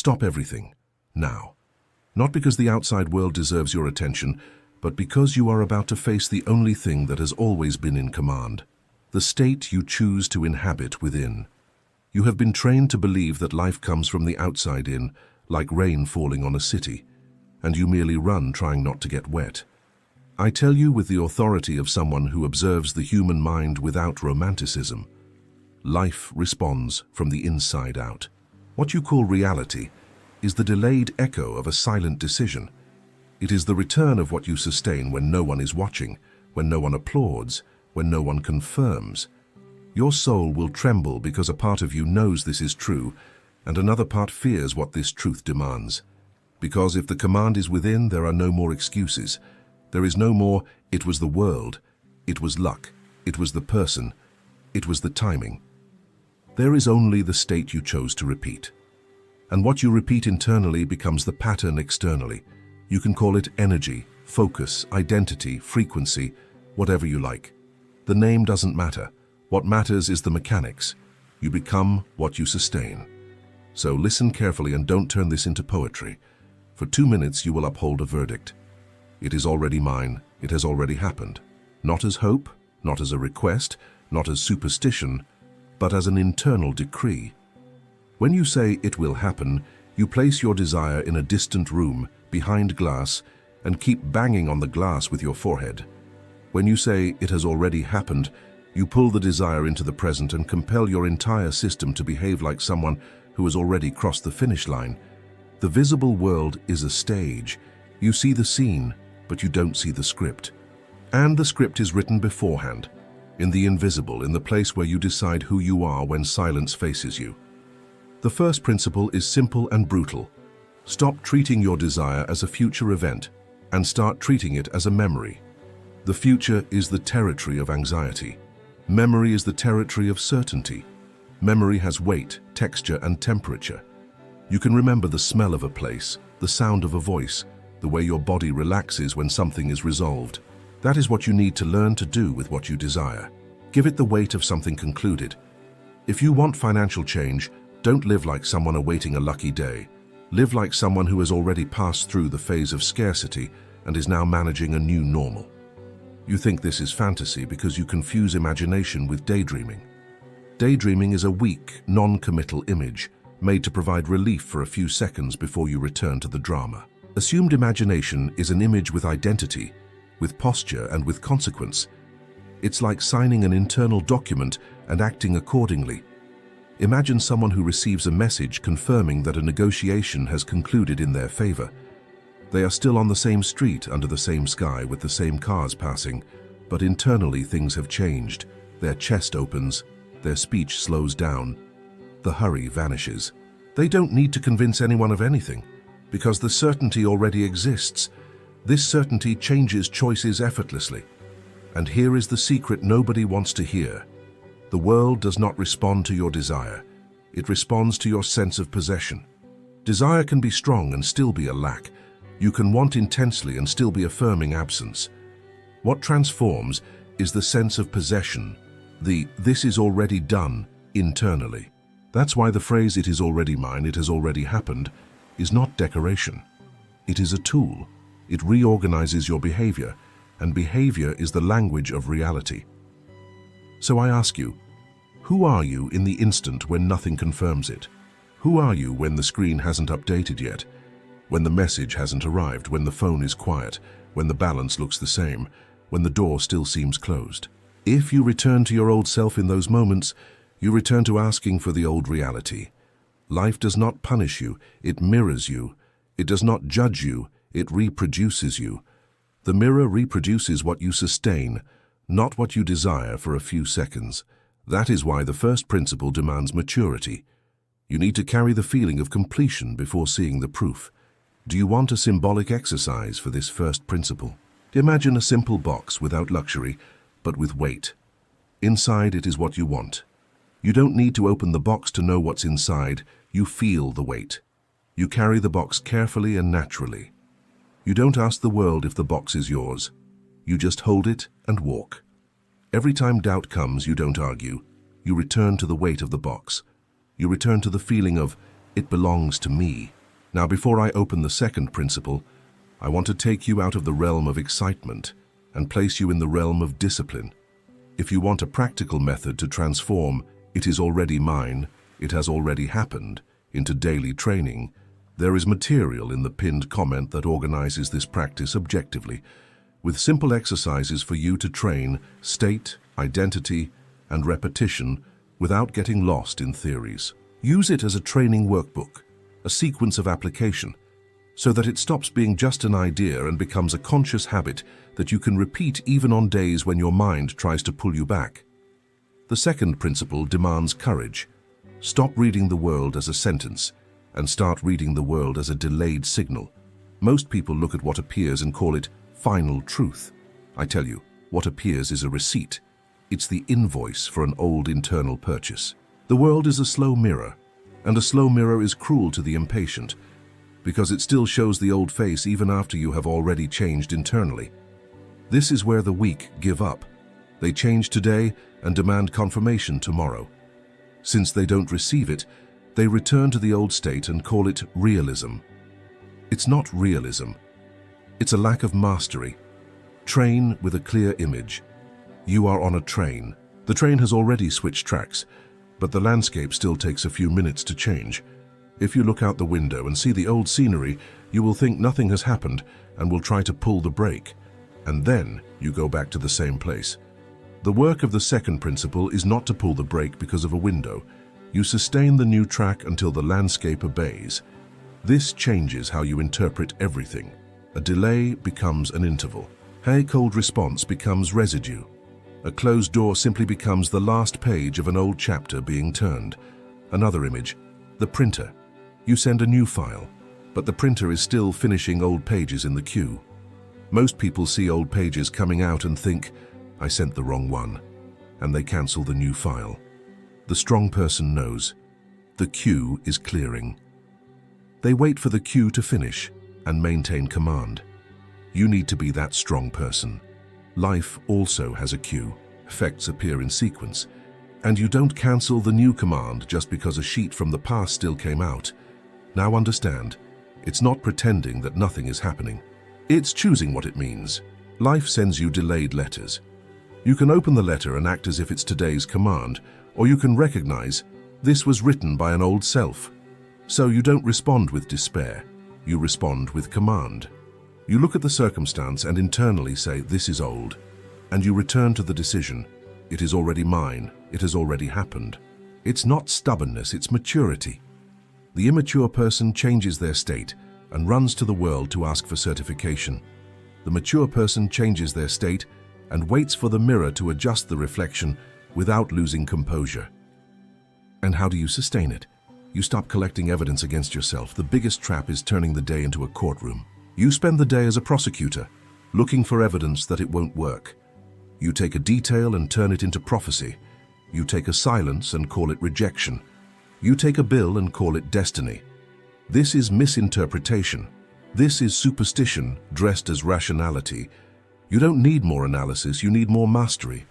Stop everything, now. Not because the outside world deserves your attention, but because you are about to face the only thing that has always been in command, the state you choose to inhabit within. You have been trained to believe that life comes from the outside in, like rain falling on a city, and you merely run trying not to get wet. I tell you with the authority of someone who observes the human mind without romanticism. Life responds from the inside out. What you call reality is the delayed echo of a silent decision. It is the return of what you sustain when no one is watching, when no one applauds, when no one confirms. Your soul will tremble because a part of you knows this is true, and another part fears what this truth demands. Because if the command is within, there are no more excuses. There is no more, it was the world, it was luck, it was the person, it was the timing. There is only the state you chose to repeat. And what you repeat internally becomes the pattern externally. You can call it energy, focus, identity, frequency, whatever you like. The name doesn't matter. What matters is the mechanics. You become what you sustain. So listen carefully and don't turn this into poetry. For 2 minutes you will uphold a verdict. It is already mine, it has already happened. Not as hope, not as a request, not as superstition, but as an internal decree. When you say it will happen, you place your desire in a distant room, behind glass, and keep banging on the glass with your forehead. When you say it has already happened, you pull the desire into the present and compel your entire system to behave like someone who has already crossed the finish line. The visible world is a stage. You see the scene, but you don't see the script. And the script is written beforehand, in the invisible, in the place where you decide who you are when silence faces you. The first principle is simple and brutal. Stop treating your desire as a future event and start treating it as a memory. The future is the territory of anxiety. Memory is the territory of certainty. Memory has weight, texture, and temperature. You can remember the smell of a place, the sound of a voice, the way your body relaxes when something is resolved. That is what you need to learn to do with what you desire. Give it the weight of something concluded. If you want financial change, don't live like someone awaiting a lucky day. Live like someone who has already passed through the phase of scarcity and is now managing a new normal. You think this is fantasy because you confuse imagination with daydreaming. Daydreaming is a weak, non-committal image made to provide relief for a few seconds before you return to the drama. Assumed imagination is an image with identity, with posture, and with consequence. It's like signing an internal document and acting accordingly. Imagine someone who receives a message confirming that a negotiation has concluded in their favor. They are still on the same street under the same sky with the same cars passing, but internally things have changed. Their chest opens, their speech slows down, the hurry vanishes. They don't need to convince anyone of anything, because the certainty already exists. This certainty changes choices effortlessly. And here is the secret nobody wants to hear. The world does not respond to your desire. It responds to your sense of possession. Desire can be strong and still be a lack. You can want intensely and still be affirming absence. What transforms is the sense of possession, the "this is already done" internally. That's why the phrase "it is already mine, it has already happened" is not decoration. It is a tool. It reorganizes your behavior, and behavior is the language of reality. So I ask you, who are you in the instant when nothing confirms it? Who are you when the screen hasn't updated yet? When the message hasn't arrived, when the phone is quiet, when the balance looks the same, when the door still seems closed? If you return to your old self in those moments, you return to asking for the old reality. Life does not punish you, it mirrors you. It does not judge you, it reproduces you. The mirror reproduces what you sustain, not what you desire for a few seconds. That is why the first principle demands maturity. You need to carry the feeling of completion before seeing the proof. Do you want a symbolic exercise for this first principle? Imagine a simple box without luxury, but with weight. Inside it is what you want. You don't need to open the box to know what's inside. You feel the weight. You carry the box carefully and naturally. You don't ask the world if the box is yours. You just hold it and walk. Every time doubt comes, you don't argue. You return to the weight of the box. You return to the feeling of, It belongs to me. Now, before I open the second principle, I want to take you out of the realm of excitement and place you in the realm of discipline. If you want a practical method to transform "it is already mine, it has already happened" into daily training, there is material in the pinned comment that organizes this practice objectively, with simple exercises for you to train state, identity, and repetition without getting lost in theories. Use it as a training workbook, a sequence of application, so that it stops being just an idea and becomes a conscious habit that you can repeat even on days when your mind tries to pull you back. The second principle demands courage. Stop reading the world as a sentence and start reading the world as a delayed signal. Most people look at what appears and call it final truth. I tell you, what appears is a receipt. It's the invoice for an old internal purchase. The world is a slow mirror, and a slow mirror is cruel to the impatient, because it still shows the old face even after you have already changed internally. This is where the weak give up. They change today and demand confirmation tomorrow. Since they don't receive it, they return to the old state and call it realism. It's not realism. It's a lack of mastery. Train with a clear image. You are on a train. The train has already switched tracks, but the landscape still takes a few minutes to change. If you look out the window and see the old scenery, you will think nothing has happened and will try to pull the brake. And then you go back to the same place. The work of the second principle is not to pull the brake because of a window. You sustain the new track until the landscape obeys. This changes how you interpret everything. A delay becomes an interval. A cold response becomes residue. A closed door simply becomes the last page of an old chapter being turned. Another image, the printer. You send a new file, but the printer is still finishing old pages in the queue. Most people see old pages coming out and think, "I sent the wrong one," and they cancel the new file. The strong person knows. The queue is clearing. They wait for the queue to finish and maintain command. You need to be that strong person. Life also has a queue. Effects appear in sequence. And you don't cancel the new command just because a sheet from the past still came out. Now understand, it's not pretending that nothing is happening. It's choosing what it means. Life sends you delayed letters. You can open the letter and act as if it's today's command, or you can recognize this was written by an old self. So you don't respond with despair. You respond with command. You look at the circumstance and internally say, "This is old," and you return to the decision. It is already mine. It has already happened. It's not stubbornness, it's maturity. The immature person changes their state and runs to the world to ask for certification. The mature person changes their state and waits for the mirror to adjust the reflection without losing composure. And how do you sustain it? You stop collecting evidence against yourself. The biggest trap is turning the day into a courtroom. You spend the day as a prosecutor, looking for evidence that it won't work. You take a detail and turn it into prophecy. You take a silence and call it rejection. You take a bill and call it destiny. This is misinterpretation. This is superstition dressed as rationality. You don't need more analysis, you need more mastery.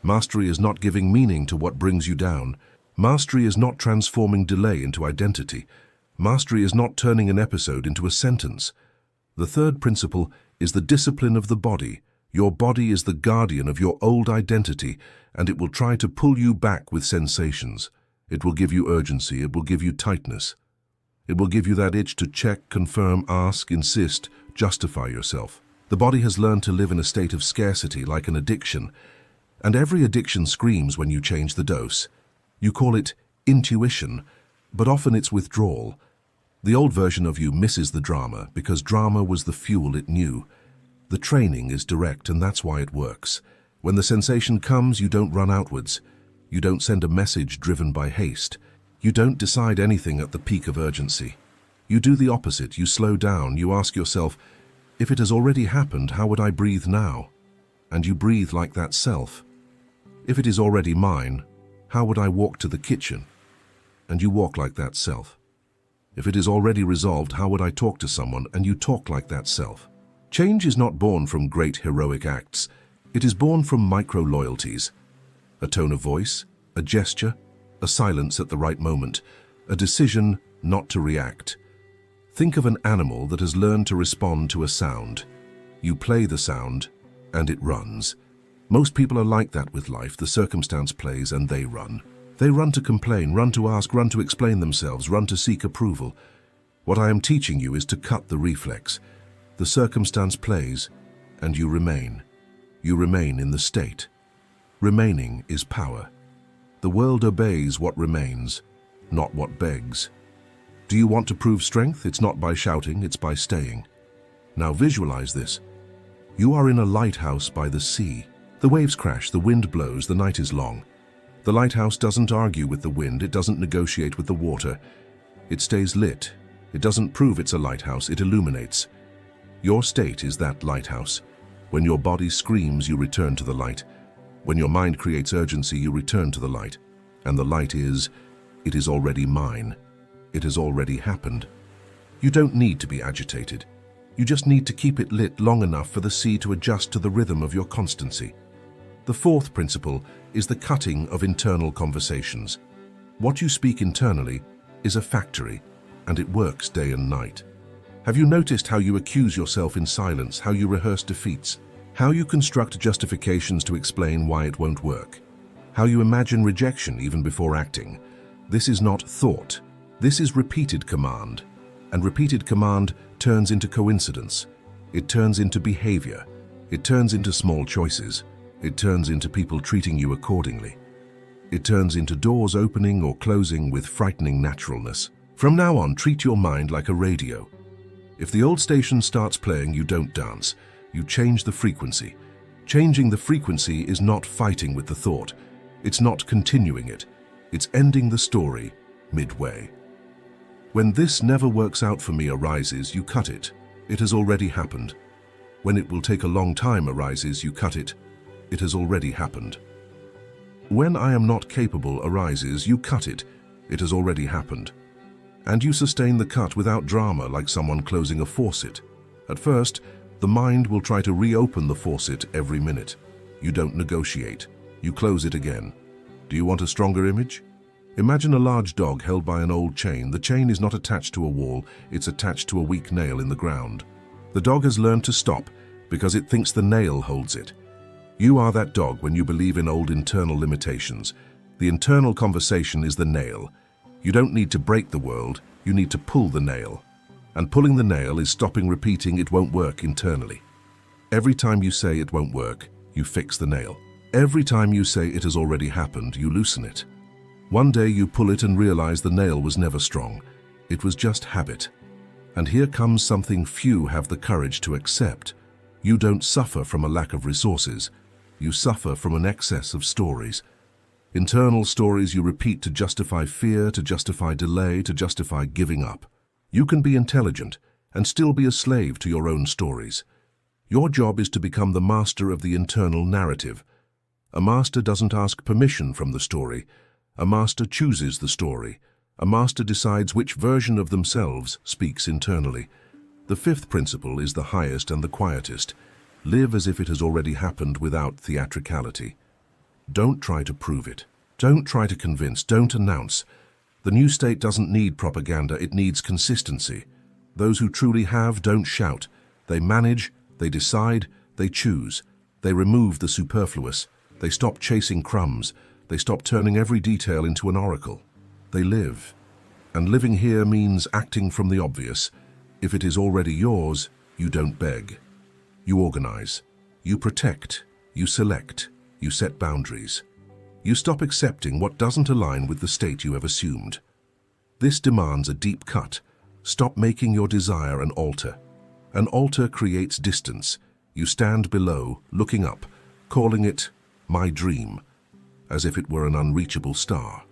Mastery is not giving meaning to what brings you down. Mastery is not transforming delay into identity. Mastery is not turning an episode into a sentence. The third principle is the discipline of the body. Your body is the guardian of your old identity, and it will try to pull you back with sensations. It will give you urgency, it will give you tightness. It will give you that itch to check, confirm, ask, insist, justify yourself. The body has learned to live in a state of scarcity like an addiction, and every addiction screams when you change the dose. You call it intuition, but often it's withdrawal. The old version of you misses the drama because drama was the fuel it knew. The training is direct, and that's why it works. When the sensation comes, you don't run outwards. You don't send a message driven by haste. You don't decide anything at the peak of urgency. You do the opposite. You slow down. You ask yourself, if it has already happened, how would I breathe now? And you breathe like that self. If it is already mine, how would I walk to the kitchen? And you walk like that self. If it is already resolved, how would I talk to someone? And you talk like that self. Change is not born from great heroic acts. It is born from micro-loyalties. A tone of voice, a gesture, a silence at the right moment, a decision not to react. Think of an animal that has learned to respond to a sound. You play the sound, and it runs. Most people are like that with life. The circumstance plays and they run. They run to complain, run to ask, run to explain themselves, run to seek approval. What I am teaching you is to cut the reflex. The circumstance plays, and you remain. You remain in the state. Remaining is power. The world obeys what remains, not what begs. Do you want to prove strength? It's not by shouting, it's by staying. Now visualize this. You are in a lighthouse by the sea. The waves crash, the wind blows, the night is long. The lighthouse doesn't argue with the wind, it doesn't negotiate with the water. It stays lit. It doesn't prove it's a lighthouse, it illuminates. Your state is that lighthouse. When your body screams, you return to the light. When your mind creates urgency, you return to the light. And the light is, it is already mine. It has already happened. You don't need to be agitated. You just need to keep it lit long enough for the sea to adjust to the rhythm of your constancy. The fourth principle is the cutting of internal conversations. What you speak internally is a factory, and it works day and night. Have you noticed how you accuse yourself in silence, how you rehearse defeats, how you construct justifications to explain why it won't work, how you imagine rejection even before acting? This is not thought. This is repeated command, and repeated command turns into coincidence. It turns into behavior. It turns into small choices. It turns into people treating you accordingly. It turns into doors opening or closing with frightening naturalness. From now on, treat your mind like a radio. If the old station starts playing, you don't dance. You change the frequency. Changing the frequency is not fighting with the thought. It's not continuing it. It's ending the story midway. When this never works out for me arises, you cut it. It has already happened. When it will take a long time arises, you cut it. It has already happened. When I am not capable arises, you cut it. It has already happened. And you sustain the cut without drama, like someone closing a faucet. At first, the mind will try to reopen the faucet every minute. You don't negotiate. You close it again. Do you want a stronger image? Imagine a large dog held by an old chain. The chain is not attached to a wall, it's attached to a weak nail in the ground. The dog has learned to stop because it thinks the nail holds it. You are that dog when you believe in old internal limitations. The internal conversation is the nail. You don't need to break the world, you need to pull the nail. And pulling the nail is stopping repeating it won't work internally. Every time you say it won't work, you fix the nail. Every time you say it has already happened, you loosen it. One day you pull it and realize the nail was never strong. It was just habit. And here comes something few have the courage to accept. You don't suffer from a lack of resources. You suffer from an excess of stories. Internal stories you repeat to justify fear, to justify delay, to justify giving up. You can be intelligent and still be a slave to your own stories. Your job is to become the master of the internal narrative. A master doesn't ask permission from the story. A master chooses the story. A master decides which version of themselves speaks internally. The fifth principle is the highest and the quietest. Live as if it has already happened without theatricality. Don't try to prove it. Don't try to convince. Don't announce. The new state doesn't need propaganda, it needs consistency. Those who truly have don't shout. They manage, they decide, they choose. They remove the superfluous. They stop chasing crumbs. They stop turning every detail into an oracle. They live. And living here means acting from the obvious. If it is already yours, you don't beg. You organize. You protect. You select. You set boundaries. You stop accepting what doesn't align with the state you have assumed. This demands a deep cut. Stop making your desire an altar. An altar creates distance. You stand below, looking up, calling it my dream, as if it were an unreachable star.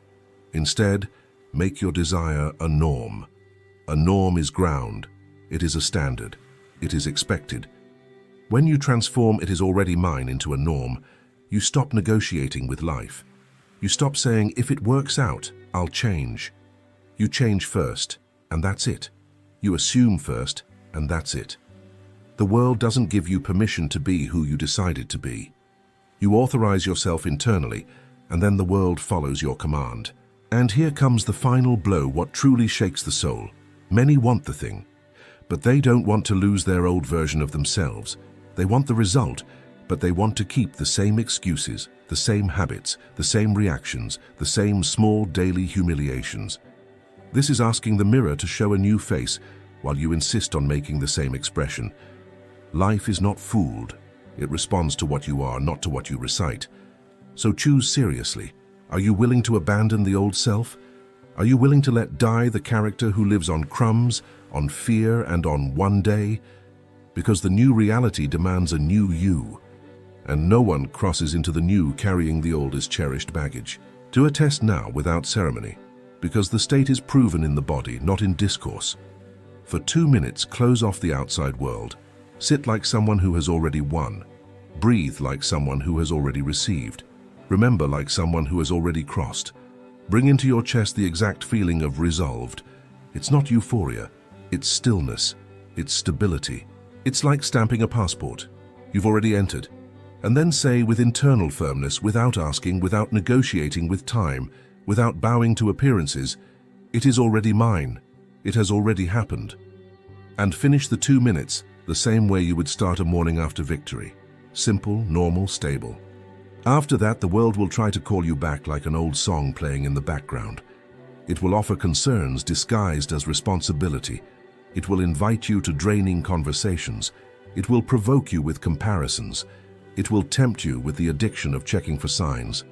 Instead, make your desire a norm. A norm is ground. It is a standard. It is expected. When you transform "it is already mine" into a norm, you stop negotiating with life. You stop saying, if it works out, I'll change. You change first, and that's it. You assume first, and that's it. The world doesn't give you permission to be who you decided to be. You authorize yourself internally, and then the world follows your command. And here comes the final blow, what truly shakes the soul. Many want the thing, but they don't want to lose their old version of themselves. They want the result, but they want to keep the same excuses, the same habits, the same reactions, the same small daily humiliations. This is asking the mirror to show a new face while you insist on making the same expression. Life is not fooled. It responds to what you are, not to what you recite. So choose seriously. Are you willing to abandon the old self? Are you willing to let die the character who lives on crumbs, on fear, and on one day? Because the new reality demands a new you, and no one crosses into the new carrying the old as cherished baggage. Do a test now without ceremony, because the state is proven in the body, not in discourse. For 2 minutes, close off the outside world. Sit like someone who has already won. Breathe like someone who has already received. Remember like someone who has already crossed. Bring into your chest the exact feeling of resolved. It's not euphoria, it's stillness, it's stability. It's like stamping a passport. You've already entered. And then say with internal firmness, without asking, without negotiating with time, without bowing to appearances, it is already mine. It has already happened. And finish the 2 minutes the same way you would start a morning after victory. Simple, normal, stable. After that, the world will try to call you back like an old song playing in the background. It will offer concerns disguised as responsibility. It will invite you to draining conversations. It will provoke you with comparisons. It will tempt you with the addiction of checking for signs.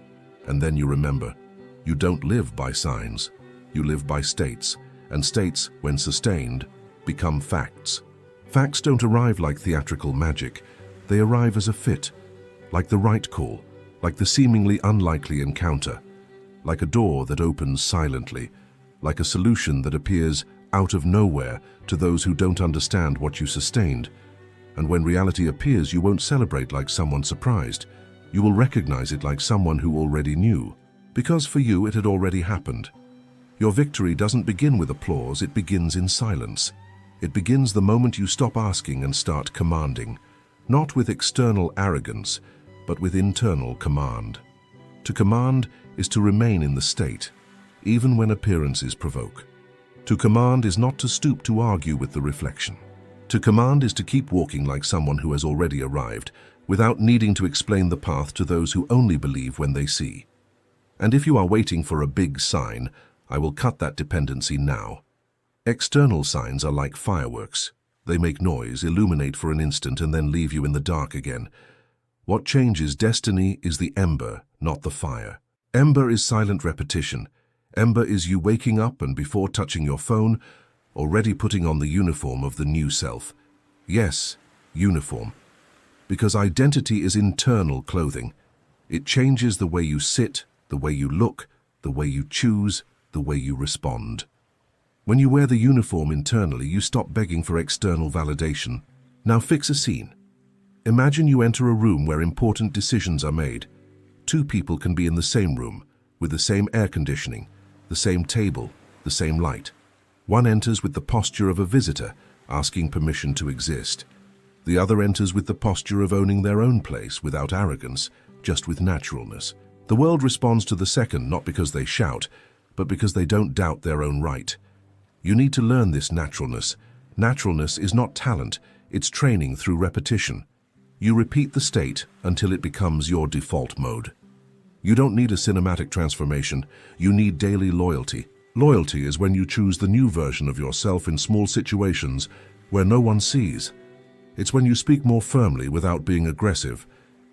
And then you remember, you don't live by signs. You live by states. And states, when sustained, become facts. Facts don't arrive like theatrical magic. They arrive as a fit, like the right call, like the seemingly unlikely encounter, like a door that opens silently, like a solution that appears out of nowhere to those who don't understand what you sustained. And when reality appears, you won't celebrate like someone surprised. You will recognize it like someone who already knew, because for you it had already happened. Your victory doesn't begin with applause, it begins in silence. It begins the moment you stop asking and start commanding, not with external arrogance, but with internal command. To command is to remain in the state, even when appearances provoke. To command is not to stoop to argue with the reflection. To command is to keep walking like someone who has already arrived, without needing to explain the path to those who only believe when they see. And if you are waiting for a big sign, I will cut that dependency now. External signs are like fireworks. They make noise, illuminate for an instant, and then leave you in the dark again. What changes destiny is the ember, not the fire. Ember is silent repetition. Ember is you waking up and before touching your phone, already putting on the uniform of the new self. Yes, uniform. Because identity is internal clothing. It changes the way you sit, the way you look, the way you choose, the way you respond. When you wear the uniform internally, you stop begging for external validation. Now fix a scene. Imagine you enter a room where important decisions are made. 2 people can be in the same room, with the same air conditioning, the same table, the same light. One enters with the posture of a visitor, asking permission to exist. The other enters with the posture of owning their own place, without arrogance, just with naturalness. The world responds to the second not because they shout, but because they don't doubt their own right. You need to learn this naturalness. Naturalness is not talent, it's training through repetition. You repeat the state until it becomes your default mode. You don't need a cinematic transformation, you need daily loyalty. Loyalty is when you choose the new version of yourself in small situations where no one sees. It's when you speak more firmly without being aggressive.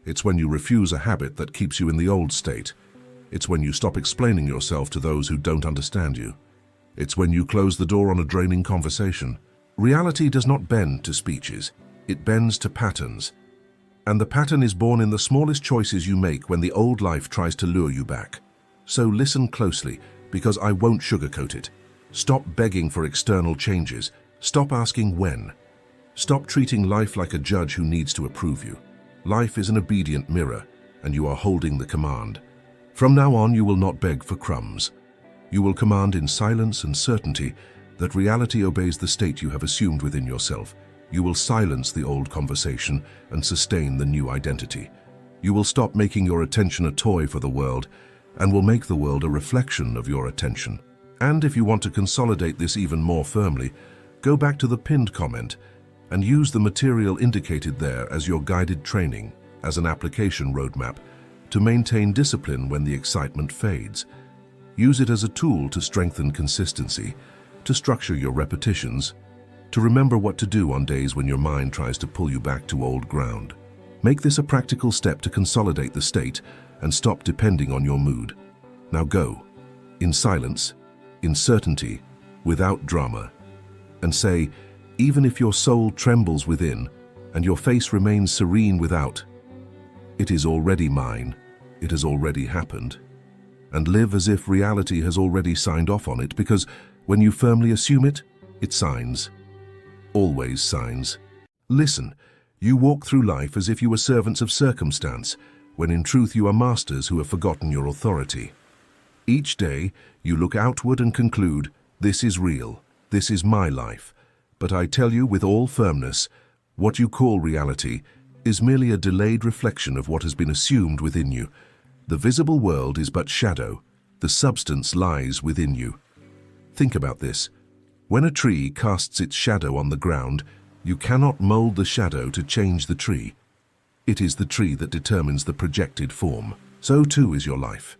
It's when you refuse a habit that keeps you in the old state. It's when you stop explaining yourself to those who don't understand you. It's when you close the door on a draining conversation. Reality does not bend to speeches, it bends to patterns. And the pattern is born in the smallest choices you make when the old life tries to lure you back. So listen closely, because I won't sugarcoat it. Stop begging for external changes. Stop asking when. Stop treating life like a judge who needs to approve you. Life is an obedient mirror, and you are holding the command. From now on, you will not beg for crumbs. You will command in silence and certainty that reality obeys the state you have assumed within yourself. You will silence the old conversation and sustain the new identity. You will stop making your attention a toy for the world and will make the world a reflection of your attention. And if you want to consolidate this even more firmly, go back to the pinned comment and use the material indicated there as your guided training, as an application roadmap, to maintain discipline when the excitement fades. Use it as a tool to strengthen consistency, to structure your repetitions, to remember what to do on days when your mind tries to pull you back to old ground. Make this a practical step to consolidate the state and stop depending on your mood. Now go, in silence, in certainty, without drama, and say, even if your soul trembles within and your face remains serene without, it is already mine, it has already happened. And live as if reality has already signed off on it, because when you firmly assume it, it signs. Always signs. Listen, you walk through life as if you were servants of circumstance, when in truth you are masters who have forgotten your authority. Each day, you look outward and conclude, this is real, this is my life. But I tell you with all firmness, what you call reality is merely a delayed reflection of what has been assumed within you. The visible world is but shadow, the substance lies within you. Think about this. When a tree casts its shadow on the ground, you cannot mold the shadow to change the tree. It is the tree that determines the projected form. So too is your life.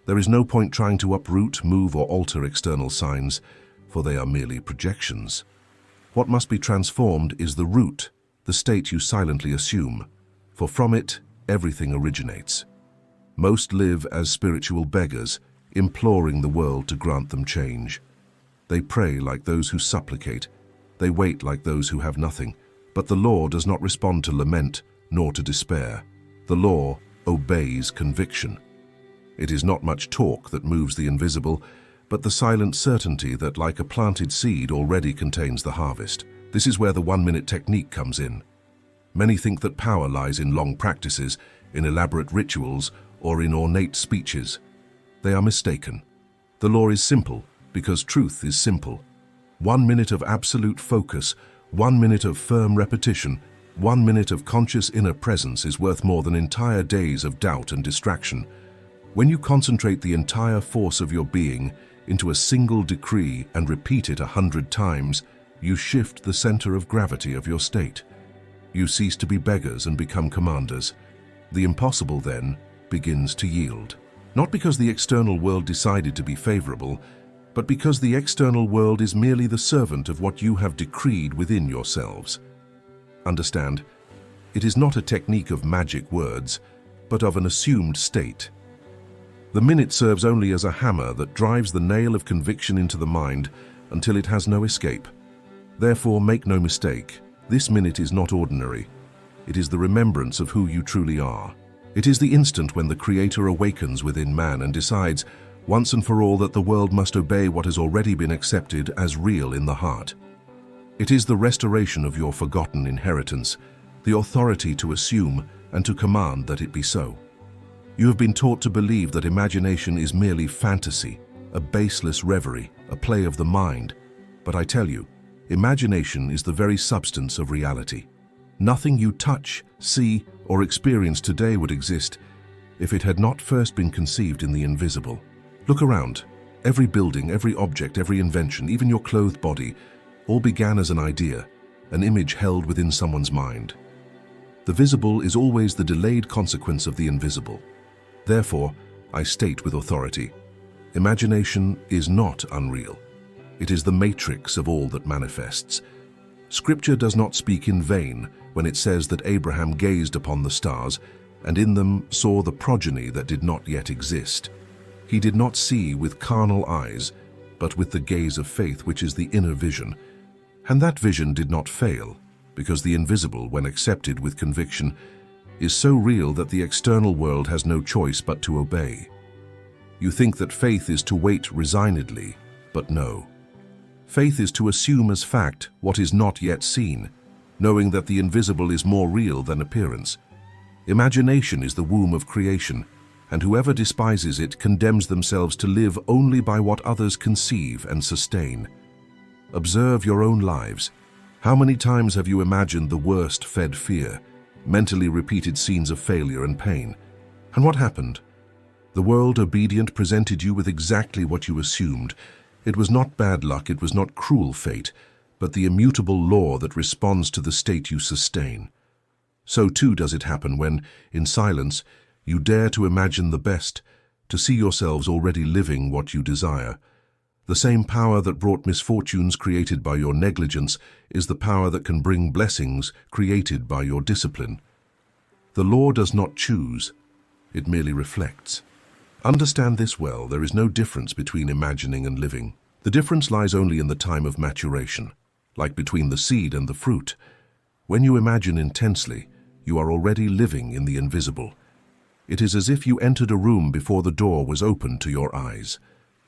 There is no point trying to uproot, move, or alter external signs, for they are merely projections. What must be transformed is the root, the state you silently assume, for from it everything originates. Most live as spiritual beggars, imploring the world to grant them change. They pray like those who supplicate. They wait like those who have nothing. But the law does not respond to lament, nor to despair. The law obeys conviction. It is not much talk that moves the invisible, but the silent certainty that, like a planted seed, already contains the harvest. This is where the 1-minute technique comes in. Many think that power lies in long practices, in elaborate rituals, or in ornate speeches. They are mistaken. The law is simple, because truth is simple. 1 minute of absolute focus, 1 minute of firm repetition, 1 minute of conscious inner presence is worth more than entire days of doubt and distraction. When you concentrate the entire force of your being into a single decree and repeat it 100 times, you shift the center of gravity of your state. You cease to be beggars and become commanders. The impossible, then, begins to yield. Not because the external world decided to be favorable, but because the external world is merely the servant of what you have decreed within yourselves. Understand, it is not a technique of magic words, but of an assumed state. The minute serves only as a hammer that drives the nail of conviction into the mind until it has no escape. Therefore, make no mistake, this minute is not ordinary. It is the remembrance of who you truly are. It is the instant when the Creator awakens within man and decides, once and for all, that the world must obey what has already been accepted as real in the heart. It is the restoration of your forgotten inheritance, the authority to assume and to command that it be so. You have been taught to believe that imagination is merely fantasy, a baseless reverie, a play of the mind. But I tell you, imagination is the very substance of reality. Nothing you touch, see, or experience today would exist if it had not first been conceived in the invisible. Look around. Every building, every object, every invention, even your clothed body, all began as an idea, an image held within someone's mind. The visible is always the delayed consequence of the invisible. Therefore, I state with authority, imagination is not unreal. It is the matrix of all that manifests. Scripture does not speak in vain when it says that Abraham gazed upon the stars and in them saw the progeny that did not yet exist. He did not see with carnal eyes, but with the gaze of faith, which is the inner vision. And that vision did not fail, because the invisible, when accepted with conviction, is so real that the external world has no choice but to obey. You think that faith is to wait resignedly, but no. Faith is to assume as fact what is not yet seen, knowing that the invisible is more real than appearance. Imagination is the womb of creation, and whoever despises it condemns themselves to live only by what others conceive and sustain. Observe your own lives. How many times have you imagined the worst fed fear, mentally repeated scenes of failure and pain? And what happened? The world obedient presented you with exactly what you assumed. It was not bad luck, it was not cruel fate, but the immutable law that responds to the state you sustain. So too does it happen when, in silence, you dare to imagine the best, to see yourselves already living what you desire. The same power that brought misfortunes created by your negligence is the power that can bring blessings created by your discipline. The law does not choose, it merely reflects. Understand this well, there is no difference between imagining and living. The difference lies only in the time of maturation, like between the seed and the fruit. When you imagine intensely, you are already living in the invisible. It is as if you entered a room before the door was opened to your eyes.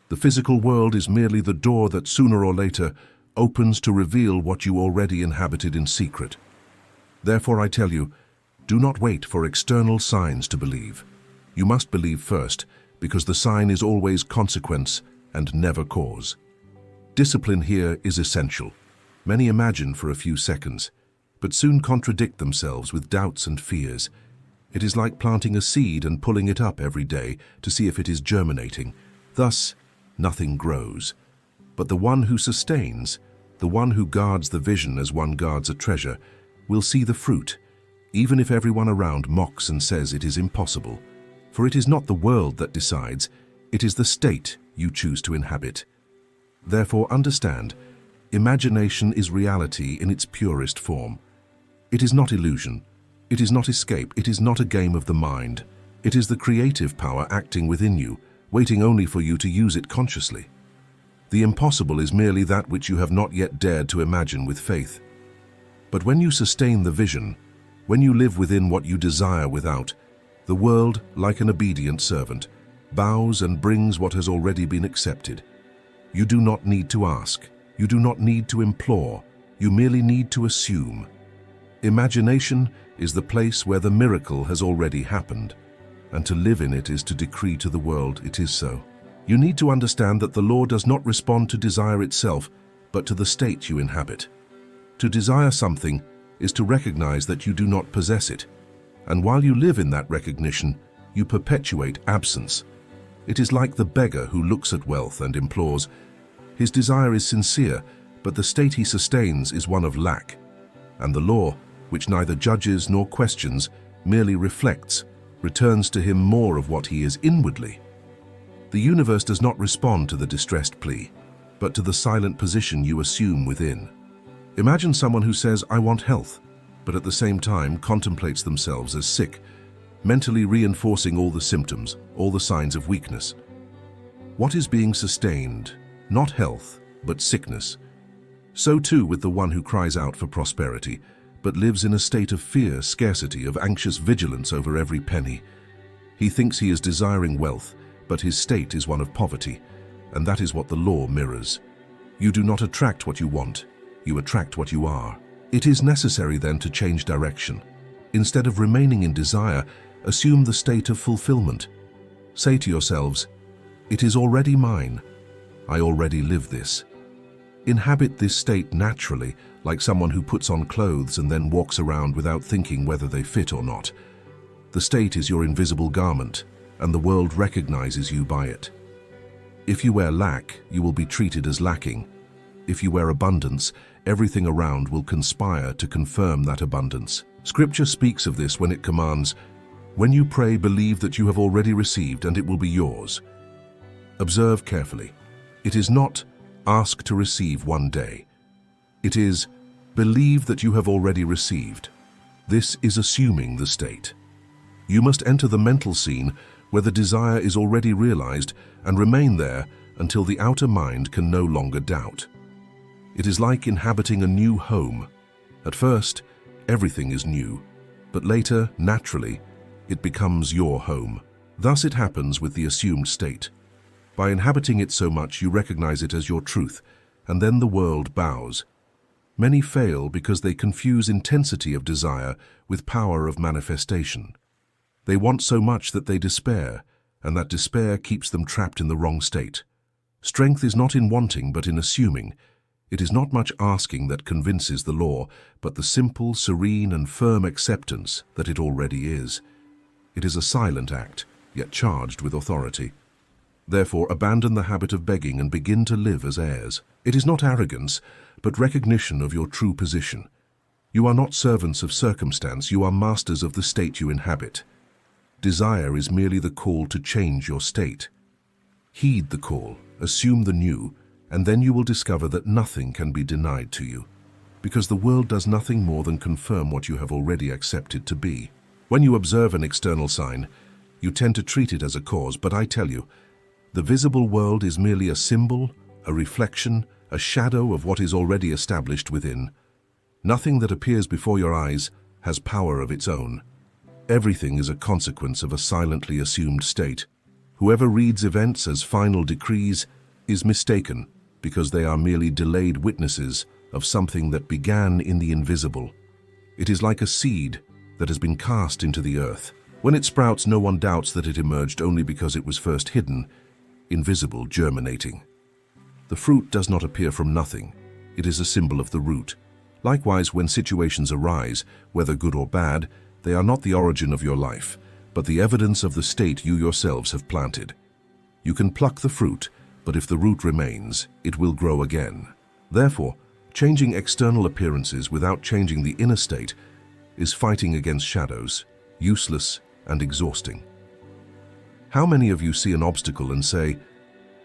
The physical world is merely the door that sooner or later opens to reveal what you already inhabited in secret. Therefore I tell you, do not wait for external signs to believe. You must believe first, because the sign is always consequence and never cause. Discipline here is essential. Many imagine for a few seconds, but soon contradict themselves with doubts and fears. It is like planting a seed and pulling it up every day to see if it is germinating. Thus, nothing grows. But the one who sustains, the one who guards the vision as one guards a treasure, will see the fruit, even if everyone around mocks and says it is impossible. For it is not the world that decides, it is the state you choose to inhabit. Therefore understand, imagination is reality in its purest form. It is not illusion, it is not escape, it is not a game of the mind. It is the creative power acting within you, waiting only for you to use it consciously. The impossible is merely that which you have not yet dared to imagine with faith. But when you sustain the vision, when you live within what you desire without, the world, like an obedient servant, bows and brings what has already been accepted. You do not need to ask, you do not need to implore, you merely need to assume. Imagination is the place where the miracle has already happened, and to live in it is to decree to the world it is so. You need to understand that the law does not respond to desire itself, but to the state you inhabit. To desire something is to recognize that you do not possess it, and while you live in that recognition, you perpetuate absence. It is like the beggar who looks at wealth and implores. His desire is sincere, but the state he sustains is one of lack. And the law, which neither judges nor questions, merely reflects, returns to him more of what he is inwardly. The universe does not respond to the distressed plea, but to the silent position you assume within. Imagine someone who says, "I want health," but at the same time contemplates themselves as sick, mentally reinforcing all the symptoms, all the signs of weakness. What is being sustained? Not health, but sickness. So too with the one who cries out for prosperity, but lives in a state of fear, scarcity, of anxious vigilance over every penny. He thinks he is desiring wealth, but his state is one of poverty, and that is what the law mirrors. You do not attract what you want, you attract what you are. It is necessary then to change direction. Instead of remaining in desire, assume the state of fulfillment. Say to yourselves, "It is already mine. I already live this." Inhabit this state naturally, like someone who puts on clothes and then walks around without thinking whether they fit or not. The state is your invisible garment, and the world recognizes you by it. If you wear lack, you will be treated as lacking. If you wear abundance, everything around will conspire to confirm that abundance. Scripture speaks of this when it commands, "When you pray, believe that you have already received and it will be yours." Observe carefully. It is not, "Ask to receive one day." It is, "Believe that you have already received." This is assuming the state. You must enter the mental scene where the desire is already realized and remain there until the outer mind can no longer doubt. It is like inhabiting a new home. At first, everything is new, but later, naturally, it becomes your home. Thus it happens with the assumed state. By inhabiting it so much, you recognize it as your truth, and then the world bows. Many fail because they confuse intensity of desire with power of manifestation. They want so much that they despair, and that despair keeps them trapped in the wrong state. Strength is not in wanting, but in assuming. It is not much asking that convinces the law, but the simple, serene, and firm acceptance that it already is. It is a silent act, yet charged with authority. Therefore, abandon the habit of begging and begin to live as heirs. It is not arrogance, but recognition of your true position. You are not servants of circumstance, you are masters of the state you inhabit. Desire is merely the call to change your state. Heed the call, assume the new, and then you will discover that nothing can be denied to you, because the world does nothing more than confirm what you have already accepted to be. When you observe an external sign, you tend to treat it as a cause, but I tell you, the visible world is merely a symbol, a reflection, a shadow of what is already established within. Nothing that appears before your eyes has power of its own. Everything is a consequence of a silently assumed state. Whoever reads events as final decrees is mistaken, because they are merely delayed witnesses of something that began in the invisible. It is like a seed that has been cast into the earth. When it sprouts, no one doubts that it emerged only because it was first hidden, invisible, germinating. The fruit does not appear from nothing. It is a symbol of the root. Likewise, when situations arise, whether good or bad, they are not the origin of your life, but the evidence of the state you yourselves have planted. You can pluck the fruit, but if the root remains, it will grow again. Therefore, changing external appearances without changing the inner state is fighting against shadows, useless and exhausting. How many of you see an obstacle and say,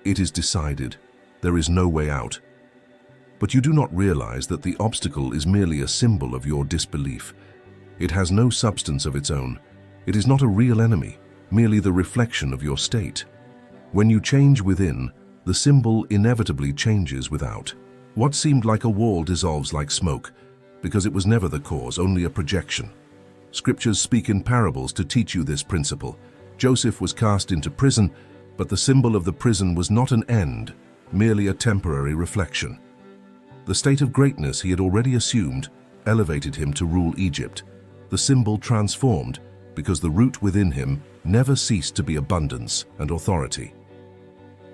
"It is decided, there is no way out"? But you do not realize that the obstacle is merely a symbol of your disbelief. It has no substance of its own. It is not a real enemy, merely the reflection of your state. When you change within, the symbol inevitably changes without. What seemed like a wall dissolves like smoke, because it was never the cause, only a projection. Scriptures speak in parables to teach you this principle. Joseph was cast into prison, but the symbol of the prison was not an end, merely a temporary reflection. The state of greatness he had already assumed elevated him to rule Egypt. The symbol transformed because the root within him never ceased to be abundance and authority.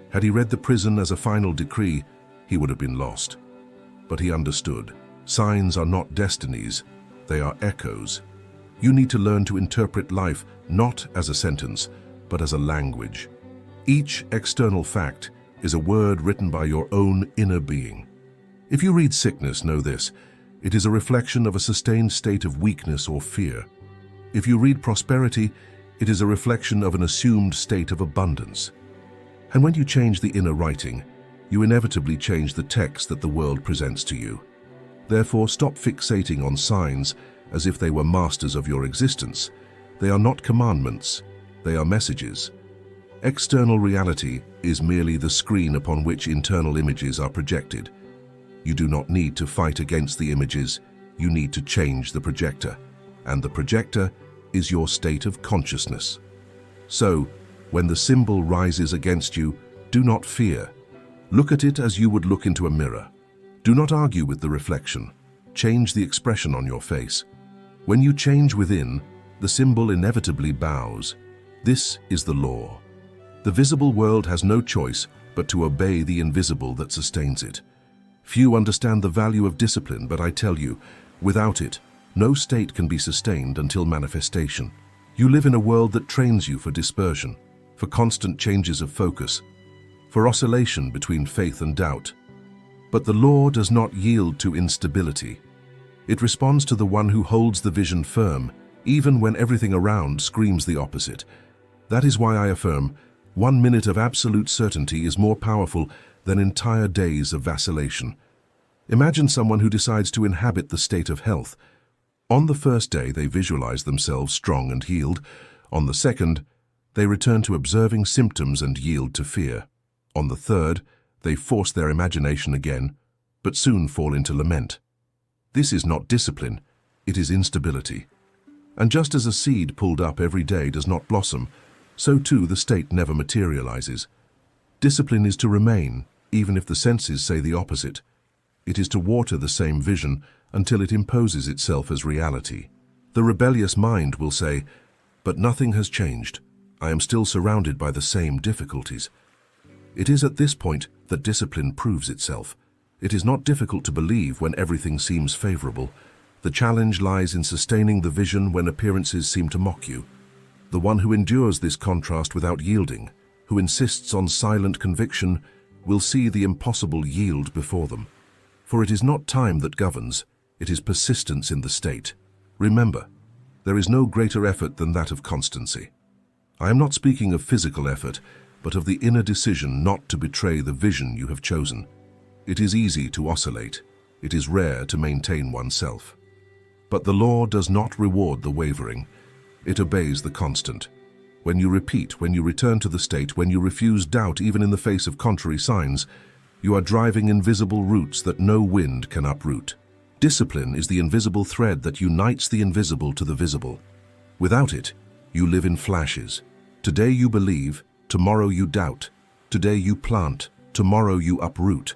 Had he read the prison as a final decree, he would have been lost. But he understood. Signs are not destinies, they are echoes. You need to learn to interpret life not as a sentence, but as a language. Each external fact is a word written by your own inner being. If you read sickness, know this: it is a reflection of a sustained state of weakness or fear. If you read prosperity, it is a reflection of an assumed state of abundance. And when you change the inner writing, you inevitably change the text that the world presents to you. Therefore, stop fixating on signs as if they were masters of your existence. They are not commandments, they are messages. External reality is merely the screen upon which internal images are projected. You do not need to fight against the images, you need to change the projector. And the projector is your state of consciousness. So, when the symbol rises against you, do not fear. Look at it as you would look into a mirror. Do not argue with the reflection. Change the expression on your face. When you change within, the symbol inevitably bows. This is the law. The visible world has no choice but to obey the invisible that sustains it. Few understand the value of discipline, but I tell you, without it, no state can be sustained until manifestation. You live in a world that trains you for dispersion, for constant changes of focus, for oscillation between faith and doubt. But the law does not yield to instability. It responds to the one who holds the vision firm, even when everything around screams the opposite. That is why I affirm, 1 minute of absolute certainty is more powerful than entire days of vacillation. Imagine someone who decides to inhabit the state of health. On the first day, they visualize themselves strong and healed. On the second, they return to observing symptoms and yield to fear. On the third, they force their imagination again, but soon fall into lament. This is not discipline, it is instability. And just as a seed pulled up every day does not blossom, so too the state never materializes. Discipline is to remain, even if the senses say the opposite. It is to water the same vision until it imposes itself as reality. The rebellious mind will say, "But nothing has changed. I am still surrounded by the same difficulties." It is at this point that discipline proves itself. It is not difficult to believe when everything seems favorable. The challenge lies in sustaining the vision when appearances seem to mock you. The one who endures this contrast without yielding, who insists on silent conviction, will see the impossible yield before them. For it is not time that governs, it is persistence in the state. Remember, there is no greater effort than that of constancy. I am not speaking of physical effort, but of the inner decision not to betray the vision you have chosen. It is easy to oscillate. It is rare to maintain oneself. But the law does not reward the wavering. It obeys the constant. When you repeat, when you return to the state, when you refuse doubt even in the face of contrary signs, you are driving invisible roots that no wind can uproot. Discipline is the invisible thread that unites the invisible to the visible. Without it, you live in flashes. Today you believe, tomorrow you doubt. Today you plant, tomorrow you uproot.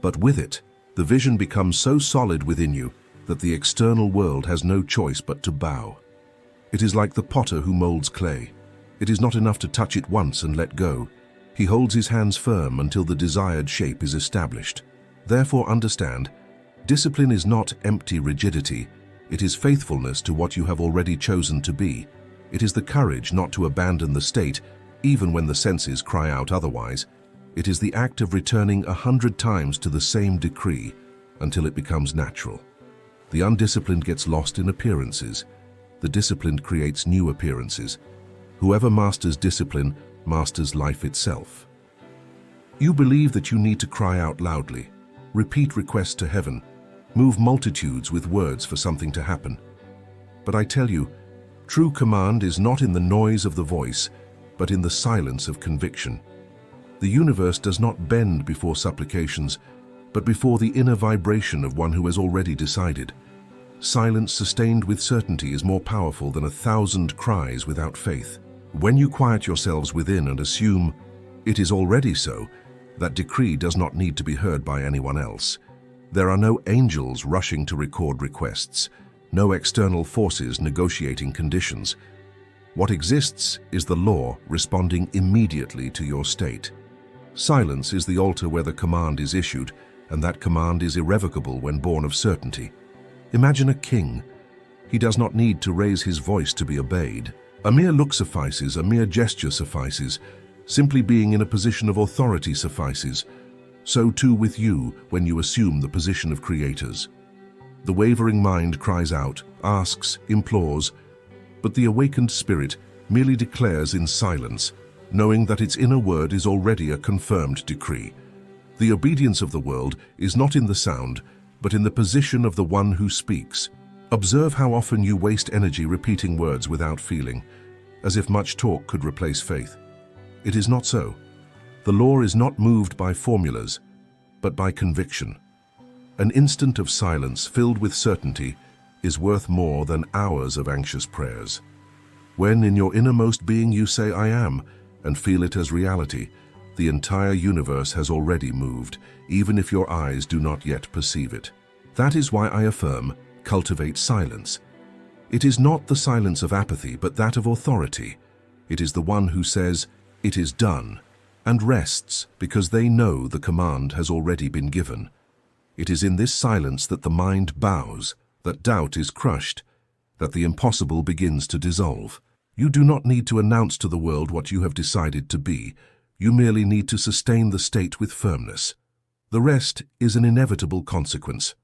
But with it, the vision becomes so solid within you that the external world has no choice but to bow. It is like the potter who molds clay. It is not enough to touch it once and let go. He holds his hands firm until the desired shape is established. Therefore understand, discipline is not empty rigidity. It is faithfulness to what you have already chosen to be. It is the courage not to abandon the state, even when the senses cry out otherwise. It is the act of returning 100 times to the same decree until it becomes natural. The undisciplined gets lost in appearances. The disciplined creates new appearances. Whoever masters discipline masters life itself. You believe that you need to cry out loudly, repeat requests to heaven, move multitudes with words for something to happen. But I tell you, true command is not in the noise of the voice, but in the silence of conviction. The universe does not bend before supplications, but before the inner vibration of one who has already decided. Silence sustained with certainty is more powerful than 1,000 cries without faith. When you quiet yourselves within and assume, "It is already so," that decree does not need to be heard by anyone else. There are no angels rushing to record requests, no external forces negotiating conditions. What exists is the law responding immediately to your state. Silence is the altar where the command is issued, and that command is irrevocable when born of certainty. Imagine a king. He does not need to raise his voice to be obeyed. A mere look suffices, a mere gesture suffices. Simply being in a position of authority suffices. So too with you when you assume the position of creators. The wavering mind cries out, asks, implores, but the awakened spirit merely declares in silence, knowing that its inner word is already a confirmed decree. The obedience of the world is not in the sound, but in the position of the one who speaks. Observe how often you waste energy repeating words without feeling, as if much talk could replace faith. It is not so. The law is not moved by formulas, but by conviction. An instant of silence filled with certainty is worth more than hours of anxious prayers. When in your innermost being you say, "I am," and feel it as reality, the entire universe has already moved, even if your eyes do not yet perceive it. That is why I affirm, cultivate silence. It is not the silence of apathy, but that of authority. It is the one who says, "It is done," and rests because they know the command has already been given. It is in this silence that the mind bows, that doubt is crushed, that the impossible begins to dissolve. You do not need to announce to the world what you have decided to be. You merely need to sustain the state with firmness. The rest is an inevitable consequence.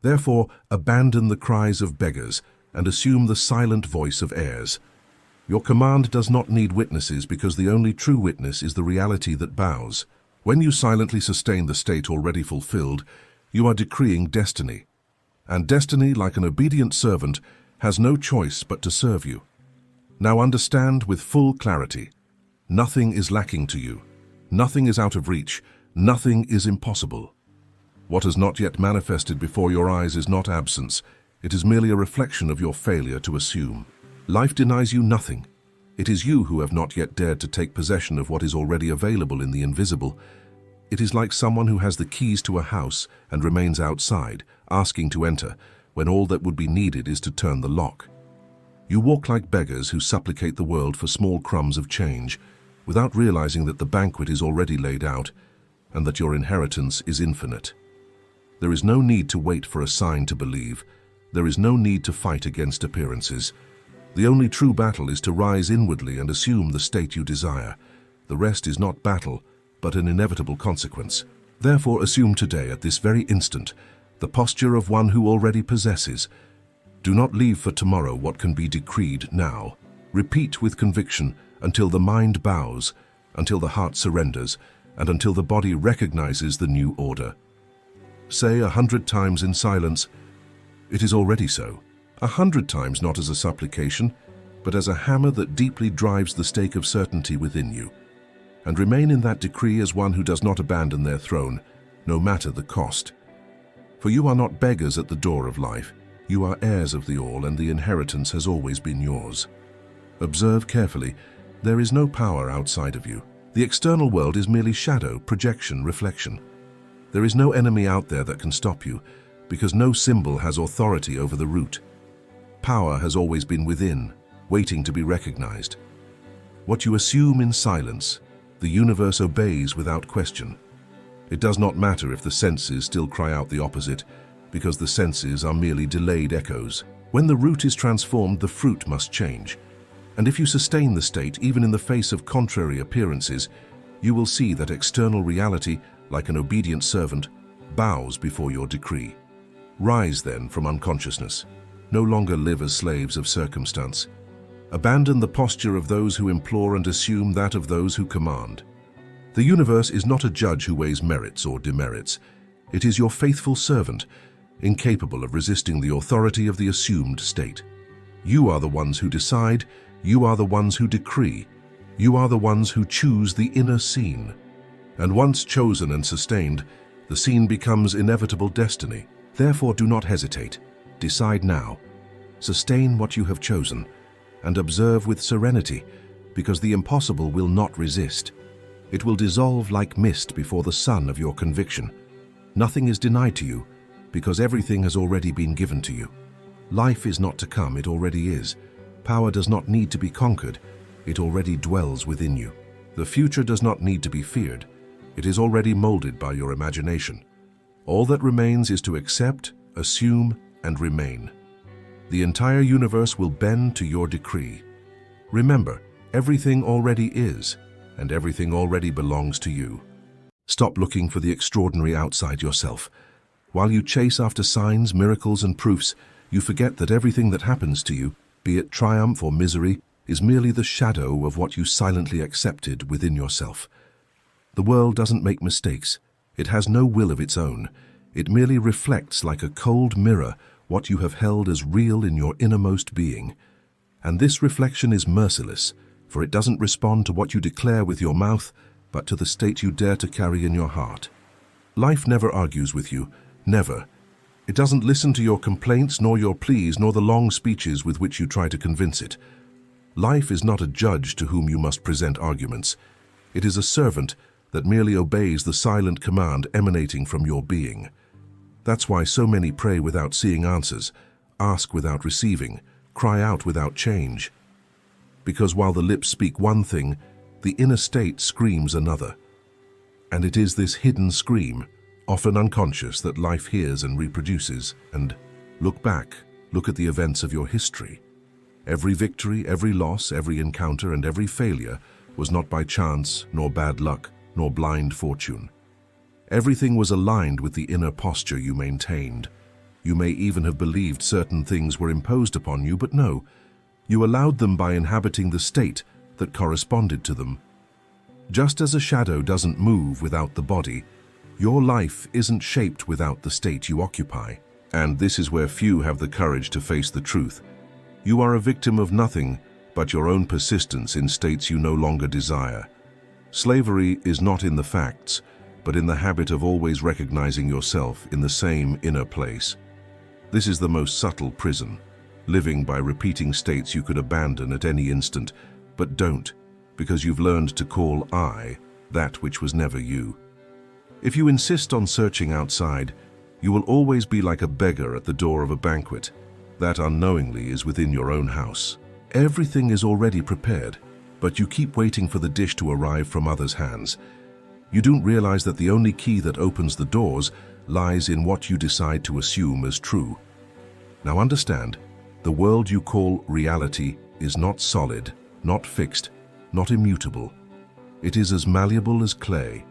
Therefore, abandon the cries of beggars and assume the silent voice of heirs. Your command does not need witnesses because the only true witness is the reality that bows. When you silently sustain the state already fulfilled, you are decreeing destiny. And destiny, like an obedient servant, has no choice but to serve you. Now understand with full clarity. Nothing is lacking to you. Nothing is out of reach. Nothing is impossible. What has not yet manifested before your eyes is not absence. It is merely a reflection of your failure to assume. Life denies you nothing. It is you who have not yet dared to take possession of what is already available in the invisible. It is like someone who has the keys to a house and remains outside, asking to enter, when all that would be needed is to turn the lock. You walk like beggars who supplicate the world for small crumbs of change, without realizing that the banquet is already laid out and that your inheritance is infinite. There is no need to wait for a sign to believe. There is no need to fight against appearances. The only true battle is to rise inwardly and assume the state you desire. The rest is not battle, but an inevitable consequence. Therefore assume today, at this very instant, the posture of one who already possesses. Do not leave for tomorrow what can be decreed now. Repeat with conviction until the mind bows, until the heart surrenders, and until the body recognizes the new order. Say 100 times in silence, "It is already so." 100 times not as a supplication, but as a hammer that deeply drives the stake of certainty within you. And remain in that decree as one who does not abandon their throne, no matter the cost. For you are not beggars at the door of life. You are heirs of the all, and the inheritance has always been yours. Observe carefully. There is no power outside of you. The external world is merely shadow, projection, reflection. There is no enemy out there that can stop you, because no symbol has authority over the root. Power has always been within, waiting to be recognized. What you assume in silence, the universe obeys without question. It does not matter if the senses still cry out the opposite, because the senses are merely delayed echoes. When the root is transformed, the fruit must change. And if you sustain the state, even in the face of contrary appearances, you will see that external reality, like an obedient servant, bows before your decree. Rise then from unconsciousness. No longer live as slaves of circumstance. Abandon the posture of those who implore and assume that of those who command. The universe is not a judge who weighs merits or demerits. It is your faithful servant, incapable of resisting the authority of the assumed state. You are the ones who decide. You are the ones who decree. You are the ones who choose the inner scene. And once chosen and sustained, the scene becomes inevitable destiny. Therefore, do not hesitate. Decide now. Sustain what you have chosen, and observe with serenity, because the impossible will not resist. It will dissolve like mist before the sun of your conviction. Nothing is denied to you, because everything has already been given to you. Life is not to come, it already is. Power does not need to be conquered, it already dwells within you. The future does not need to be feared, it is already molded by your imagination. All that remains is to accept, assume, and remain. The entire universe will bend to your decree. Remember, everything already is, and everything already belongs to you. Stop looking for the extraordinary outside yourself. While you chase after signs, miracles, and proofs, you forget that everything that happens to you, be it triumph or misery, is merely the shadow of what you silently accepted within yourself. The world doesn't make mistakes. It has no will of its own. It merely reflects like a cold mirror what you have held as real in your innermost being. And this reflection is merciless, for it doesn't respond to what you declare with your mouth, but to the state you dare to carry in your heart. Life never argues with you, never. It doesn't listen to your complaints, nor your pleas, nor the long speeches with which you try to convince it. Life is not a judge to whom you must present arguments. It is a servant that merely obeys the silent command emanating from your being. That's why so many pray without seeing answers, ask without receiving, cry out without change. Because while the lips speak one thing, the inner state screams another. And it is this hidden scream, often unconscious, that life hears and reproduces. And look back, look at the events of your history. Every victory, every loss, every encounter, and every failure was not by chance, nor bad luck, nor blind fortune. Everything was aligned with the inner posture you maintained. You may even have believed certain things were imposed upon you, but no, you allowed them by inhabiting the state that corresponded to them. Just as a shadow doesn't move without the body, your life isn't shaped without the state you occupy. And this is where few have the courage to face the truth. You are a victim of nothing but your own persistence in states you no longer desire. Slavery is not in the facts, but in the habit of always recognizing yourself in the same inner place. This is the most subtle prison, living by repeating states you could abandon at any instant, but don't, because you've learned to call I that which was never you. If you insist on searching outside, you will always be like a beggar at the door of a banquet. That unknowingly is within your own house. Everything is already prepared, but you keep waiting for the dish to arrive from others' hands. You don't realize that the only key that opens the doors lies in what you decide to assume as true. Now understand, the world you call reality is not solid, not fixed, not immutable. It is as malleable as clay.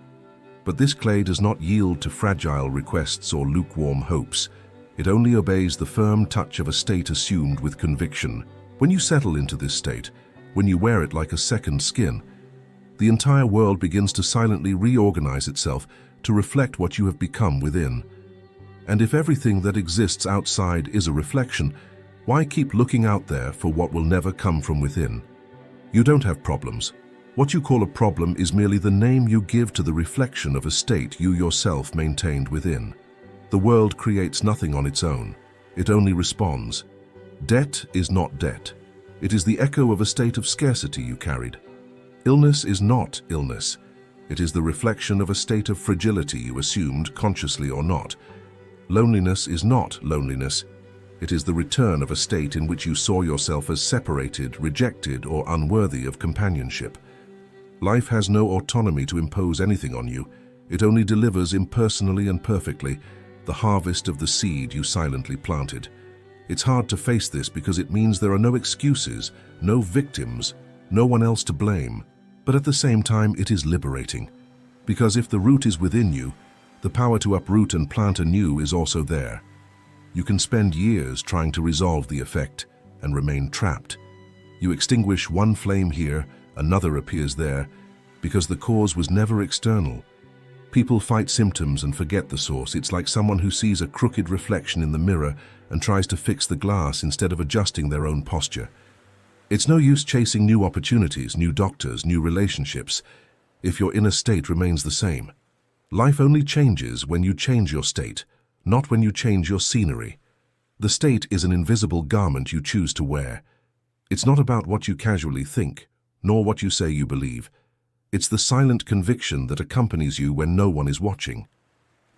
But this clay does not yield to fragile requests or lukewarm hopes. It only obeys the firm touch of a state assumed with conviction. When you settle into this state, when you wear it like a second skin, the entire world begins to silently reorganize itself to reflect what you have become within. And if everything that exists outside is a reflection, why keep looking out there for what will never come from within? You don't have problems. What you call a problem is merely the name you give to the reflection of a state you yourself maintained within. The world creates nothing on its own. It only responds. Debt is not debt. It is the echo of a state of scarcity you carried. Illness is not illness. It is the reflection of a state of fragility you assumed, consciously or not. Loneliness is not loneliness. It is the return of a state in which you saw yourself as separated, rejected, or unworthy of companionship. Life has no autonomy to impose anything on you. It only delivers impersonally and perfectly the harvest of the seed you silently planted. It's hard to face this because it means there are no excuses, no victims, no one else to blame. But at the same time, it is liberating. Because if the root is within you, the power to uproot and plant anew is also there. You can spend years trying to resolve the effect and remain trapped. You extinguish one flame here, another appears there, because the cause was never external. People fight symptoms and forget the source. It's like someone who sees a crooked reflection in the mirror and tries to fix the glass instead of adjusting their own posture. It's no use chasing new opportunities, new doctors, new relationships, if your inner state remains the same. Life only changes when you change your state, not when you change your scenery. The state is an invisible garment you choose to wear. It's not about what you casually think, nor what you say you believe. It's the silent conviction that accompanies you when no one is watching.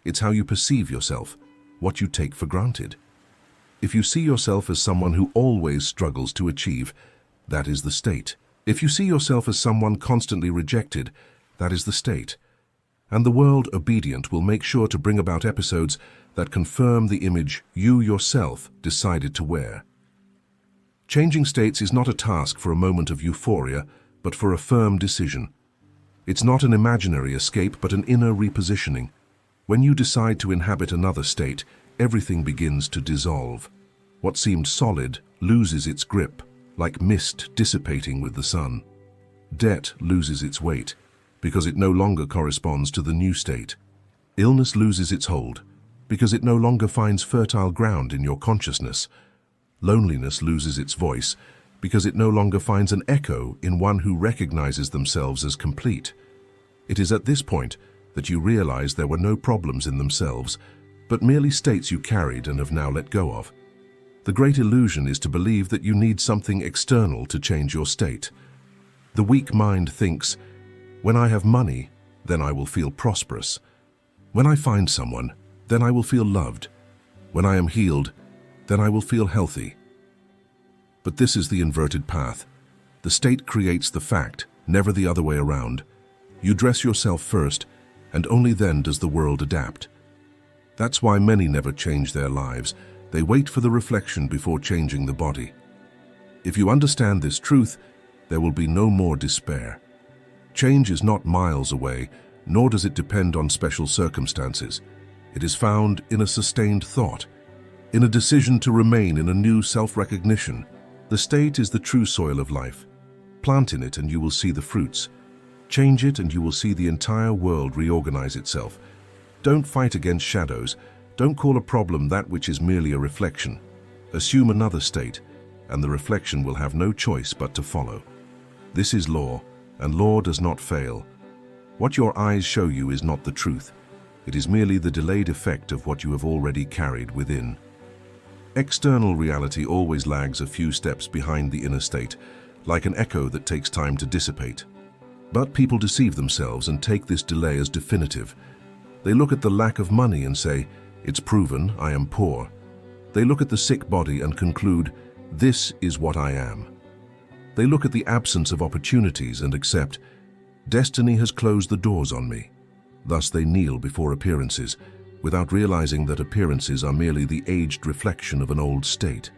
It's how you perceive yourself, what you take for granted. If you see yourself as someone who always struggles to achieve, that is the state. If you see yourself as someone constantly rejected, that is the state. And the world obedient will make sure to bring about episodes that confirm the image you yourself decided to wear. Changing states is not a task for a moment of euphoria, but for a firm decision. It's not an imaginary escape, but an inner repositioning. When you decide to inhabit another state, everything begins to dissolve. What seemed solid loses its grip, like mist dissipating with the sun. Debt loses its weight, because it no longer corresponds to the new state. Illness loses its hold, because it no longer finds fertile ground in your consciousness. Loneliness loses its voice, because it no longer finds an echo in one who recognizes themselves as complete. It is at this point that you realize there were no problems in themselves, but merely states you carried and have now let go of. The great illusion is to believe that you need something external to change your state. The weak mind thinks, when I have money, then I will feel prosperous. When I find someone, then I will feel loved. When I am healed, then I will feel healthy. But this is the inverted path. The state creates the fact, never the other way around. You dress yourself first, and only then does the world adapt. That's why many never change their lives. They wait for the reflection before changing the body. If you understand this truth, there will be no more despair. Change is not miles away, nor does it depend on special circumstances. It is found in a sustained thought, in a decision to remain in a new self-recognition. The state is the true soil of life. Plant in it and you will see the fruits. Change it and you will see the entire world reorganize itself. Don't fight against shadows. Don't call a problem that which is merely a reflection. Assume another state, and the reflection will have no choice but to follow. This is law, and law does not fail. What your eyes show you is not the truth. It is merely the delayed effect of what you have already carried within. External reality always lags a few steps behind the inner state, like an echo that takes time to dissipate. But people deceive themselves and take this delay as definitive. They look at the lack of money and say, "It's proven, I am poor." They look at the sick body and conclude, "This is what I am." They look at the absence of opportunities and accept, "Destiny has closed the doors on me." Thus they kneel before appearances, without realizing that appearances are merely the aged reflection of an old state.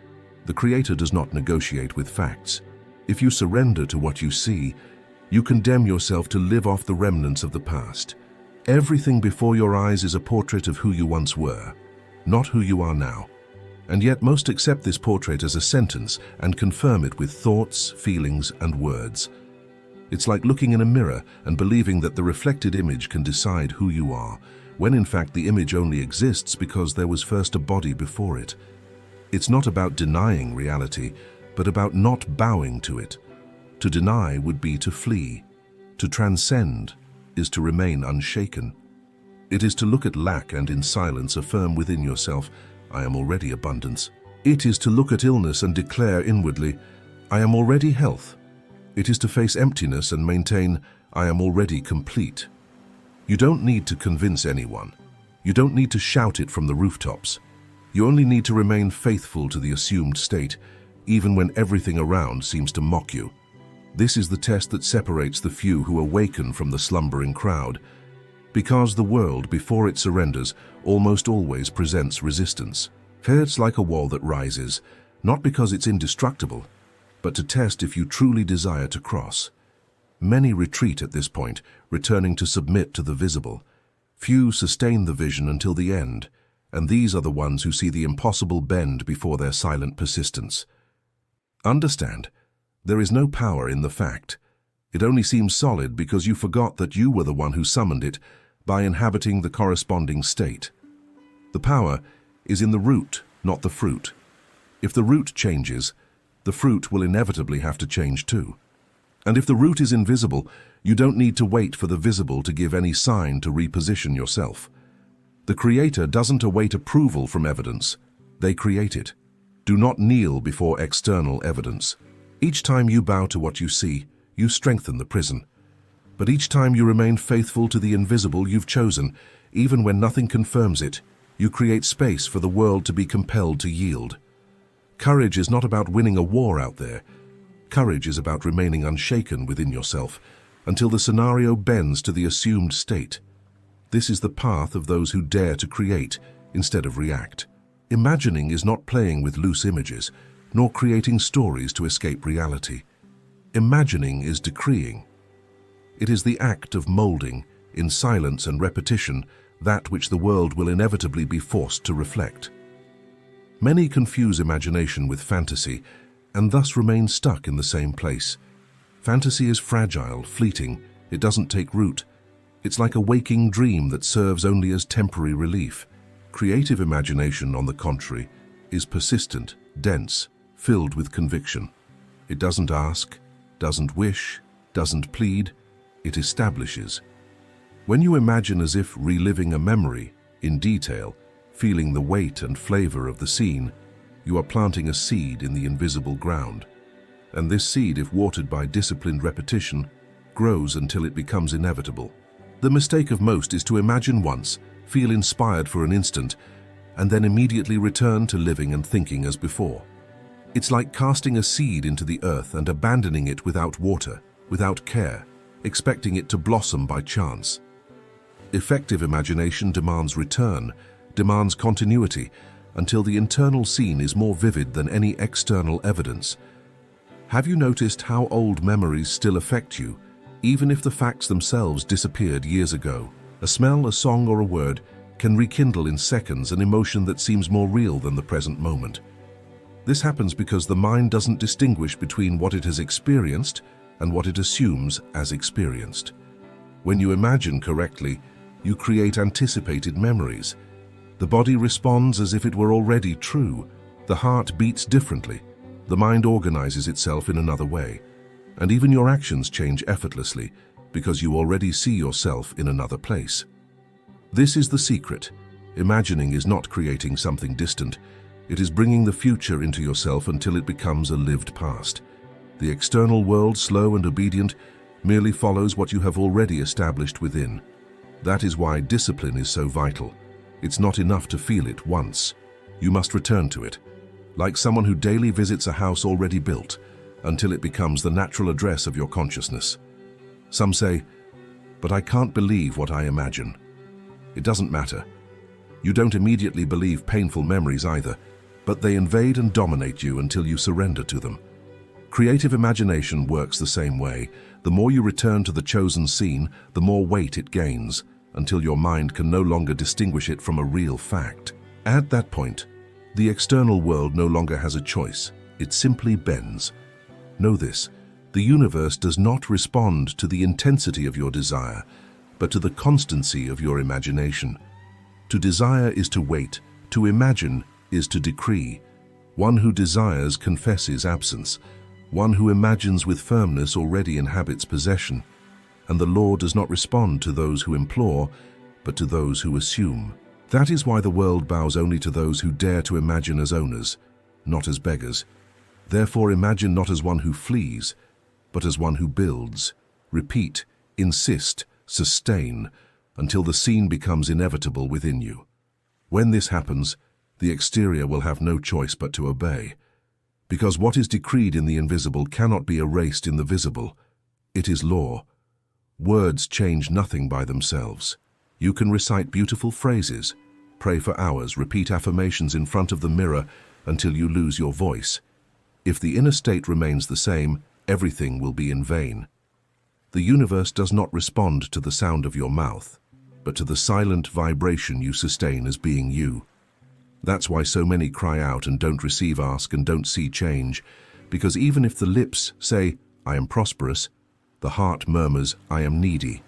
The Creator does not negotiate with facts. If you surrender to what you see, you condemn yourself to live off the remnants of the past. Everything before your eyes is a portrait of who you once were, not who you are now. And yet most accept this portrait as a sentence and confirm it with thoughts, feelings, and words. It's like looking in a mirror and believing that the reflected image can decide who you are, when in fact the image only exists because there was first a body before it. It's not about denying reality, but about not bowing to it. To deny would be to flee. To transcend is to remain unshaken. It is to look at lack and in silence affirm within yourself, I am already abundance. It is to look at illness and declare inwardly, I am already health. It is to face emptiness and maintain, I am already complete. You don't need to convince anyone. You don't need to shout it from the rooftops. You only need to remain faithful to the assumed state, even when everything around seems to mock you. This is the test that separates the few who awaken from the slumbering crowd. Because the world, before it surrenders, almost always presents resistance. It's like a wall that rises, not because it's indestructible, but to test if you truly desire to cross. Many retreat at this point, returning to submit to the visible. Few sustain the vision until the end, and these are the ones who see the impossible bend before their silent persistence. Understand, there is no power in the fact. It only seems solid because you forgot that you were the one who summoned it by inhabiting the corresponding state. The power is in the root, not the fruit. If the root changes, the fruit will inevitably have to change too. And if the root is invisible, you don't need to wait for the visible to give any sign to reposition yourself. The Creator doesn't await approval from evidence. They create it. Do not kneel before external evidence. Each time you bow to what you see, you strengthen the prison. But each time you remain faithful to the invisible you've chosen, even when nothing confirms it, you create space for the world to be compelled to yield. Courage is not about winning a war out there. Courage is about remaining unshaken within yourself until the scenario bends to the assumed state. This is the path of those who dare to create instead of react. Imagining is not playing with loose images, nor creating stories to escape reality. Imagining is decreeing. It is the act of molding, in silence and repetition, that which the world will inevitably be forced to reflect. Many confuse imagination with fantasy, and thus remain stuck in the same place. Fantasy is fragile, fleeting, it doesn't take root. It's like a waking dream that serves only as temporary relief. Creative imagination, on the contrary, is persistent, dense, filled with conviction. It doesn't ask, doesn't wish, doesn't plead, it establishes. When you imagine as if reliving a memory, in detail, feeling the weight and flavor of the scene, you are planting a seed in the invisible ground. And this seed, if watered by disciplined repetition, grows until it becomes inevitable. The mistake of most is to imagine once, feel inspired for an instant, and then immediately return to living and thinking as before. It's like casting a seed into the earth and abandoning it without water, without care, expecting it to blossom by chance. Effective imagination demands return, demands continuity, until the internal scene is more vivid than any external evidence. Have you noticed how old memories still affect you, even if the facts themselves disappeared years ago? A smell, a song, or a word can rekindle in seconds an emotion that seems more real than the present moment. This happens because the mind doesn't distinguish between what it has experienced and what it assumes as experienced. When you imagine correctly, you create anticipated memories. The body responds as if it were already true. The heart beats differently. The mind organizes itself in another way. And even your actions change effortlessly because you already see yourself in another place. This is the secret. Imagining is not creating something distant. It is bringing the future into yourself until it becomes a lived past. The external world, slow and obedient, merely follows what you have already established within. That is why discipline is so vital. It's not enough to feel it once. You must return to it, like someone who daily visits a house already built, until it becomes the natural address of your consciousness. Some say, but I can't believe what I imagine. It doesn't matter. You don't immediately believe painful memories either, but they invade and dominate you until you surrender to them. Creative imagination works the same way. The more you return to the chosen scene, the more weight it gains, until your mind can no longer distinguish it from a real fact. At that point, the external world no longer has a choice. It simply bends. Know this: the universe does not respond to the intensity of your desire, but to the constancy of your imagination. To desire is to wait. To imagine is to decree. One who desires confesses absence. One who imagines with firmness already inhabits possession. And the law does not respond to those who implore, but to those who assume. That is why the world bows only to those who dare to imagine as owners, not as beggars. Therefore imagine not as one who flees, but as one who builds. Repeat, insist, sustain, until the scene becomes inevitable within you. When this happens, the exterior will have no choice but to obey. Because what is decreed in the invisible cannot be erased in the visible. It is law. Words change nothing by themselves. You can recite beautiful phrases, pray for hours, repeat affirmations in front of the mirror until you lose your voice. If the inner state remains the same, everything will be in vain. The universe does not respond to the sound of your mouth, but to the silent vibration you sustain as being you. That's why so many cry out and don't receive, ask and don't see change, because even if the lips say, "I am prosperous," the heart murmurs, "I am needy."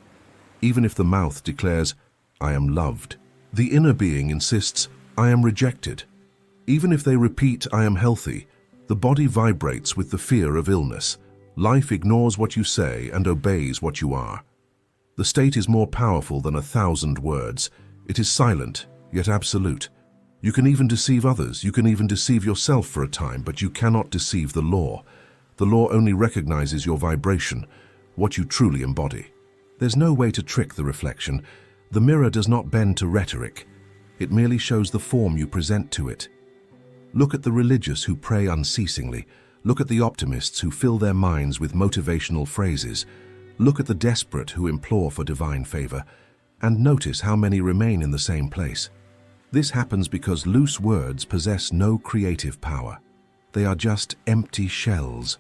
Even if the mouth declares, "I am loved," the inner being insists, "I am rejected." Even if they repeat, "I am healthy," the body vibrates with the fear of illness. Life ignores what you say and obeys what you are. The state is more powerful than 1,000 words. It is silent, yet absolute. You can even deceive others, you can even deceive yourself for a time, but you cannot deceive the law. The law only recognizes your vibration, what you truly embody. There's no way to trick the reflection. The mirror does not bend to rhetoric. It merely shows the form you present to it. Look at the religious who pray unceasingly. Look at the optimists who fill their minds with motivational phrases. Look at the desperate who implore for divine favor. And notice how many remain in the same place. This happens because loose words possess no creative power. They are just empty shells.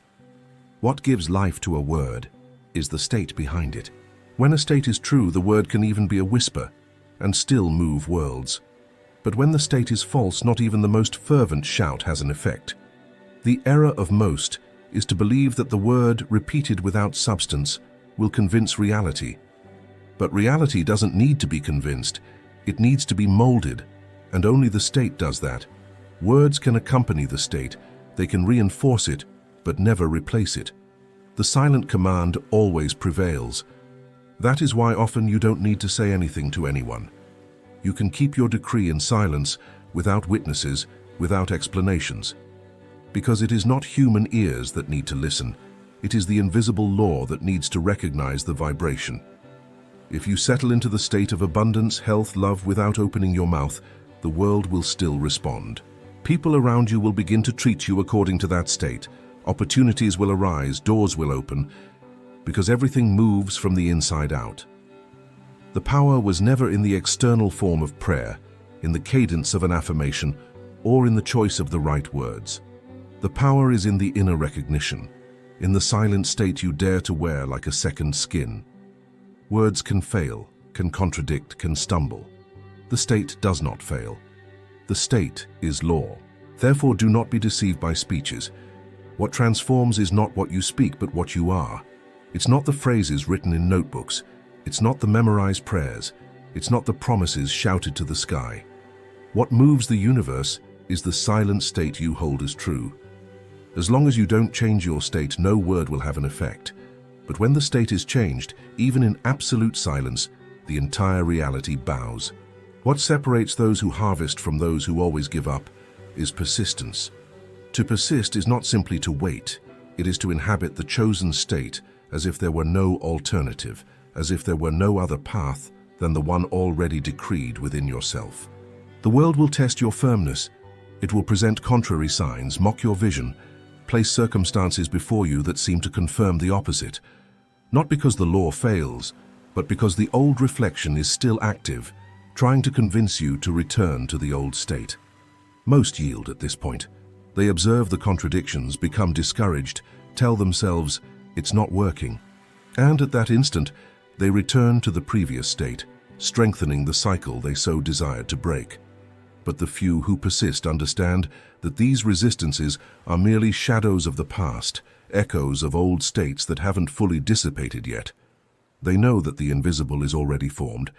What gives life to a word is the state behind it. When a state is true, the word can even be a whisper and still move worlds. But when the state is false, not even the most fervent shout has an effect. The error of most is to believe that the word, repeated without substance, will convince reality. But reality doesn't need to be convinced. It needs to be molded, and only the state does that. Words can accompany the state. They can reinforce it, but never replace it. The silent command always prevails. That is why often you don't need to say anything to anyone. You can keep your decree in silence, without witnesses, without explanations. Because it is not human ears that need to listen. It is the invisible law that needs to recognize the vibration. If you settle into the state of abundance, health, love without opening your mouth, the world will still respond. People around you will begin to treat you according to that state. Opportunities will arise, doors will open, because everything moves from the inside out. The power was never in the external form of prayer, in the cadence of an affirmation, or in the choice of the right words. The power is in the inner recognition, in the silent state you dare to wear like a second skin. Words can fail, can contradict, can stumble. The state does not fail. The state is law. Therefore, do not be deceived by speeches. What transforms is not what you speak, but what you are. It's not the phrases written in notebooks. It's not the memorized prayers. It's not the promises shouted to the sky. What moves the universe is the silent state you hold as true. As long as you don't change your state, no word will have an effect. But when the state is changed, even in absolute silence, the entire reality bows. What separates those who harvest from those who always give up is persistence. To persist is not simply to wait. It is to inhabit the chosen state as if there were no alternative, as if there were no other path than the one already decreed within yourself. The world will test your firmness. It will present contrary signs, mock your vision, place circumstances before you that seem to confirm the opposite. Not because the law fails, but because the old reflection is still active, trying to convince you to return to the old state. Most yield at this point. They observe the contradictions, become discouraged, tell themselves it's not working. And at that instant, they return to the previous state, strengthening the cycle they so desired to break. But the few who persist understand that these resistances are merely shadows of the past, echoes of old states that haven't fully dissipated yet. They know that the invisible is already formed,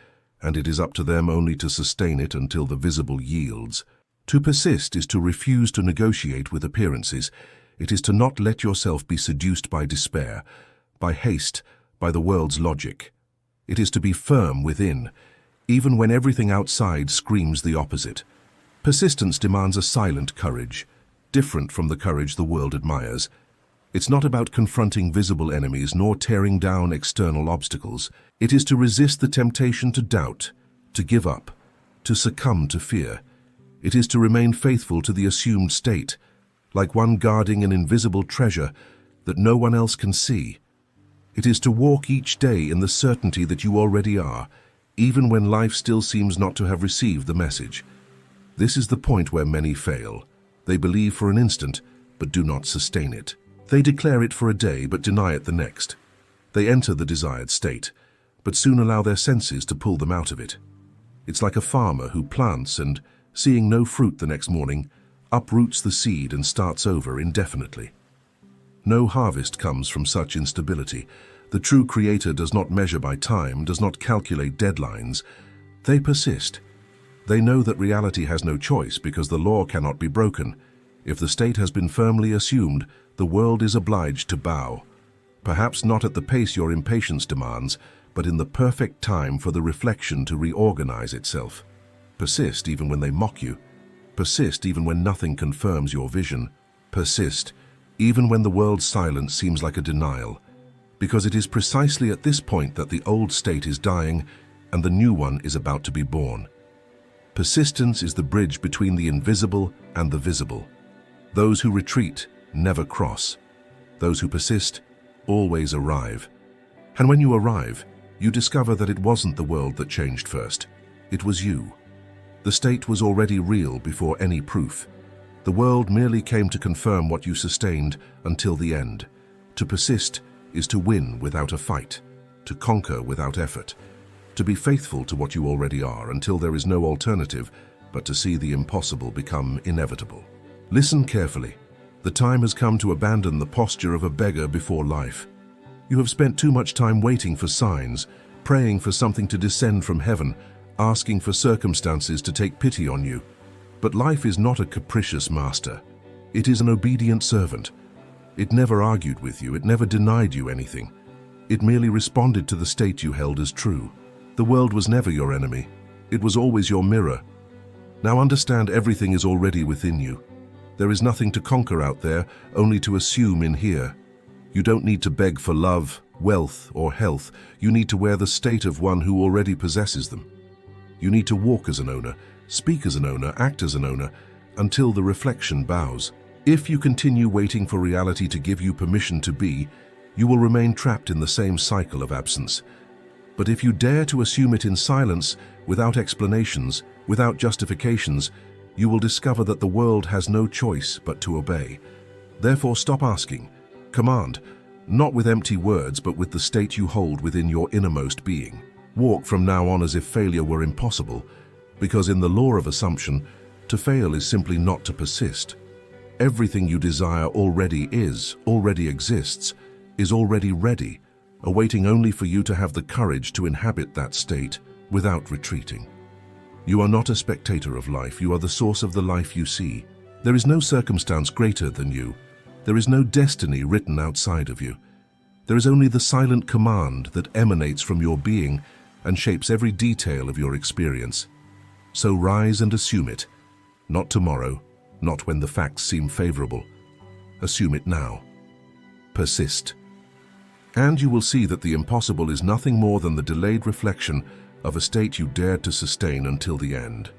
and it is up to them only to sustain it until the visible yields. To persist is to refuse to negotiate with appearances. It is to not let yourself be seduced by despair, by haste, by the world's logic. It is to be firm within, even when everything outside screams the opposite. Persistence demands a silent courage, different from the courage the world admires. It's not about confronting visible enemies nor tearing down external obstacles. It is to resist the temptation to doubt, to give up, to succumb to fear. It is to remain faithful to the assumed state, like one guarding an invisible treasure that no one else can see. It is to walk each day in the certainty that you already are, even when life still seems not to have received the message. This is the point where many fail. They believe for an instant, but do not sustain it. They declare it for a day, but deny it the next. They enter the desired state, but soon allow their senses to pull them out of it. It's like a farmer who plants and, seeing no fruit the next morning, uproots the seed and starts over indefinitely. No harvest comes from such instability. The true creator does not measure by time, does not calculate deadlines. They persist. They know that reality has no choice because the law cannot be broken. If the state has been firmly assumed, the world is obliged to bow. Perhaps not at the pace your impatience demands, but in the perfect time for the reflection to reorganize itself. Persist even when they mock you. Persist even when nothing confirms your vision. Persist even when the world's silence seems like a denial. Because it is precisely at this point that the old state is dying and the new one is about to be born. Persistence is the bridge between the invisible and the visible. Those who retreat never cross. Those who persist always arrive. And when you arrive, you discover that it wasn't the world that changed first. It was you. The state was already real before any proof. The world merely came to confirm what you sustained until the end. To persist is to win without a fight, to conquer without effort, to be faithful to what you already are until there is no alternative but to see the impossible become inevitable. Listen carefully. The time has come to abandon the posture of a beggar before life. You have spent too much time waiting for signs, praying for something to descend from heaven, asking for circumstances to take pity on you. But life is not a capricious master. It is an obedient servant. It never argued with you, it never denied you anything. It merely responded to the state you held as true. The world was never your enemy. It was always your mirror. Now understand, everything is already within you. There is nothing to conquer out there, only to assume in here. You don't need to beg for love, wealth, or health. You need to wear the state of one who already possesses them. You need to walk as an owner, speak as an owner, act as an owner, until the reflection bows. If you continue waiting for reality to give you permission to be, you will remain trapped in the same cycle of absence. But if you dare to assume it in silence, without explanations, without justifications, you will discover that the world has no choice but to obey. Therefore, stop asking. Command, not with empty words, but with the state you hold within your innermost being. Walk from now on as if failure were impossible, because in the law of assumption, to fail is simply not to persist. Everything you desire already is, already exists, is already ready, awaiting only for you to have the courage to inhabit that state without retreating. You are not a spectator of life, you are the source of the life you see. There is no circumstance greater than you. There is no destiny written outside of you. There is only the silent command that emanates from your being and shapes every detail of your experience. So rise and assume it, not tomorrow, not when the facts seem favorable. Assume it now. Persist. And you will see that the impossible is nothing more than the delayed reflection of a state you dared to sustain until the end.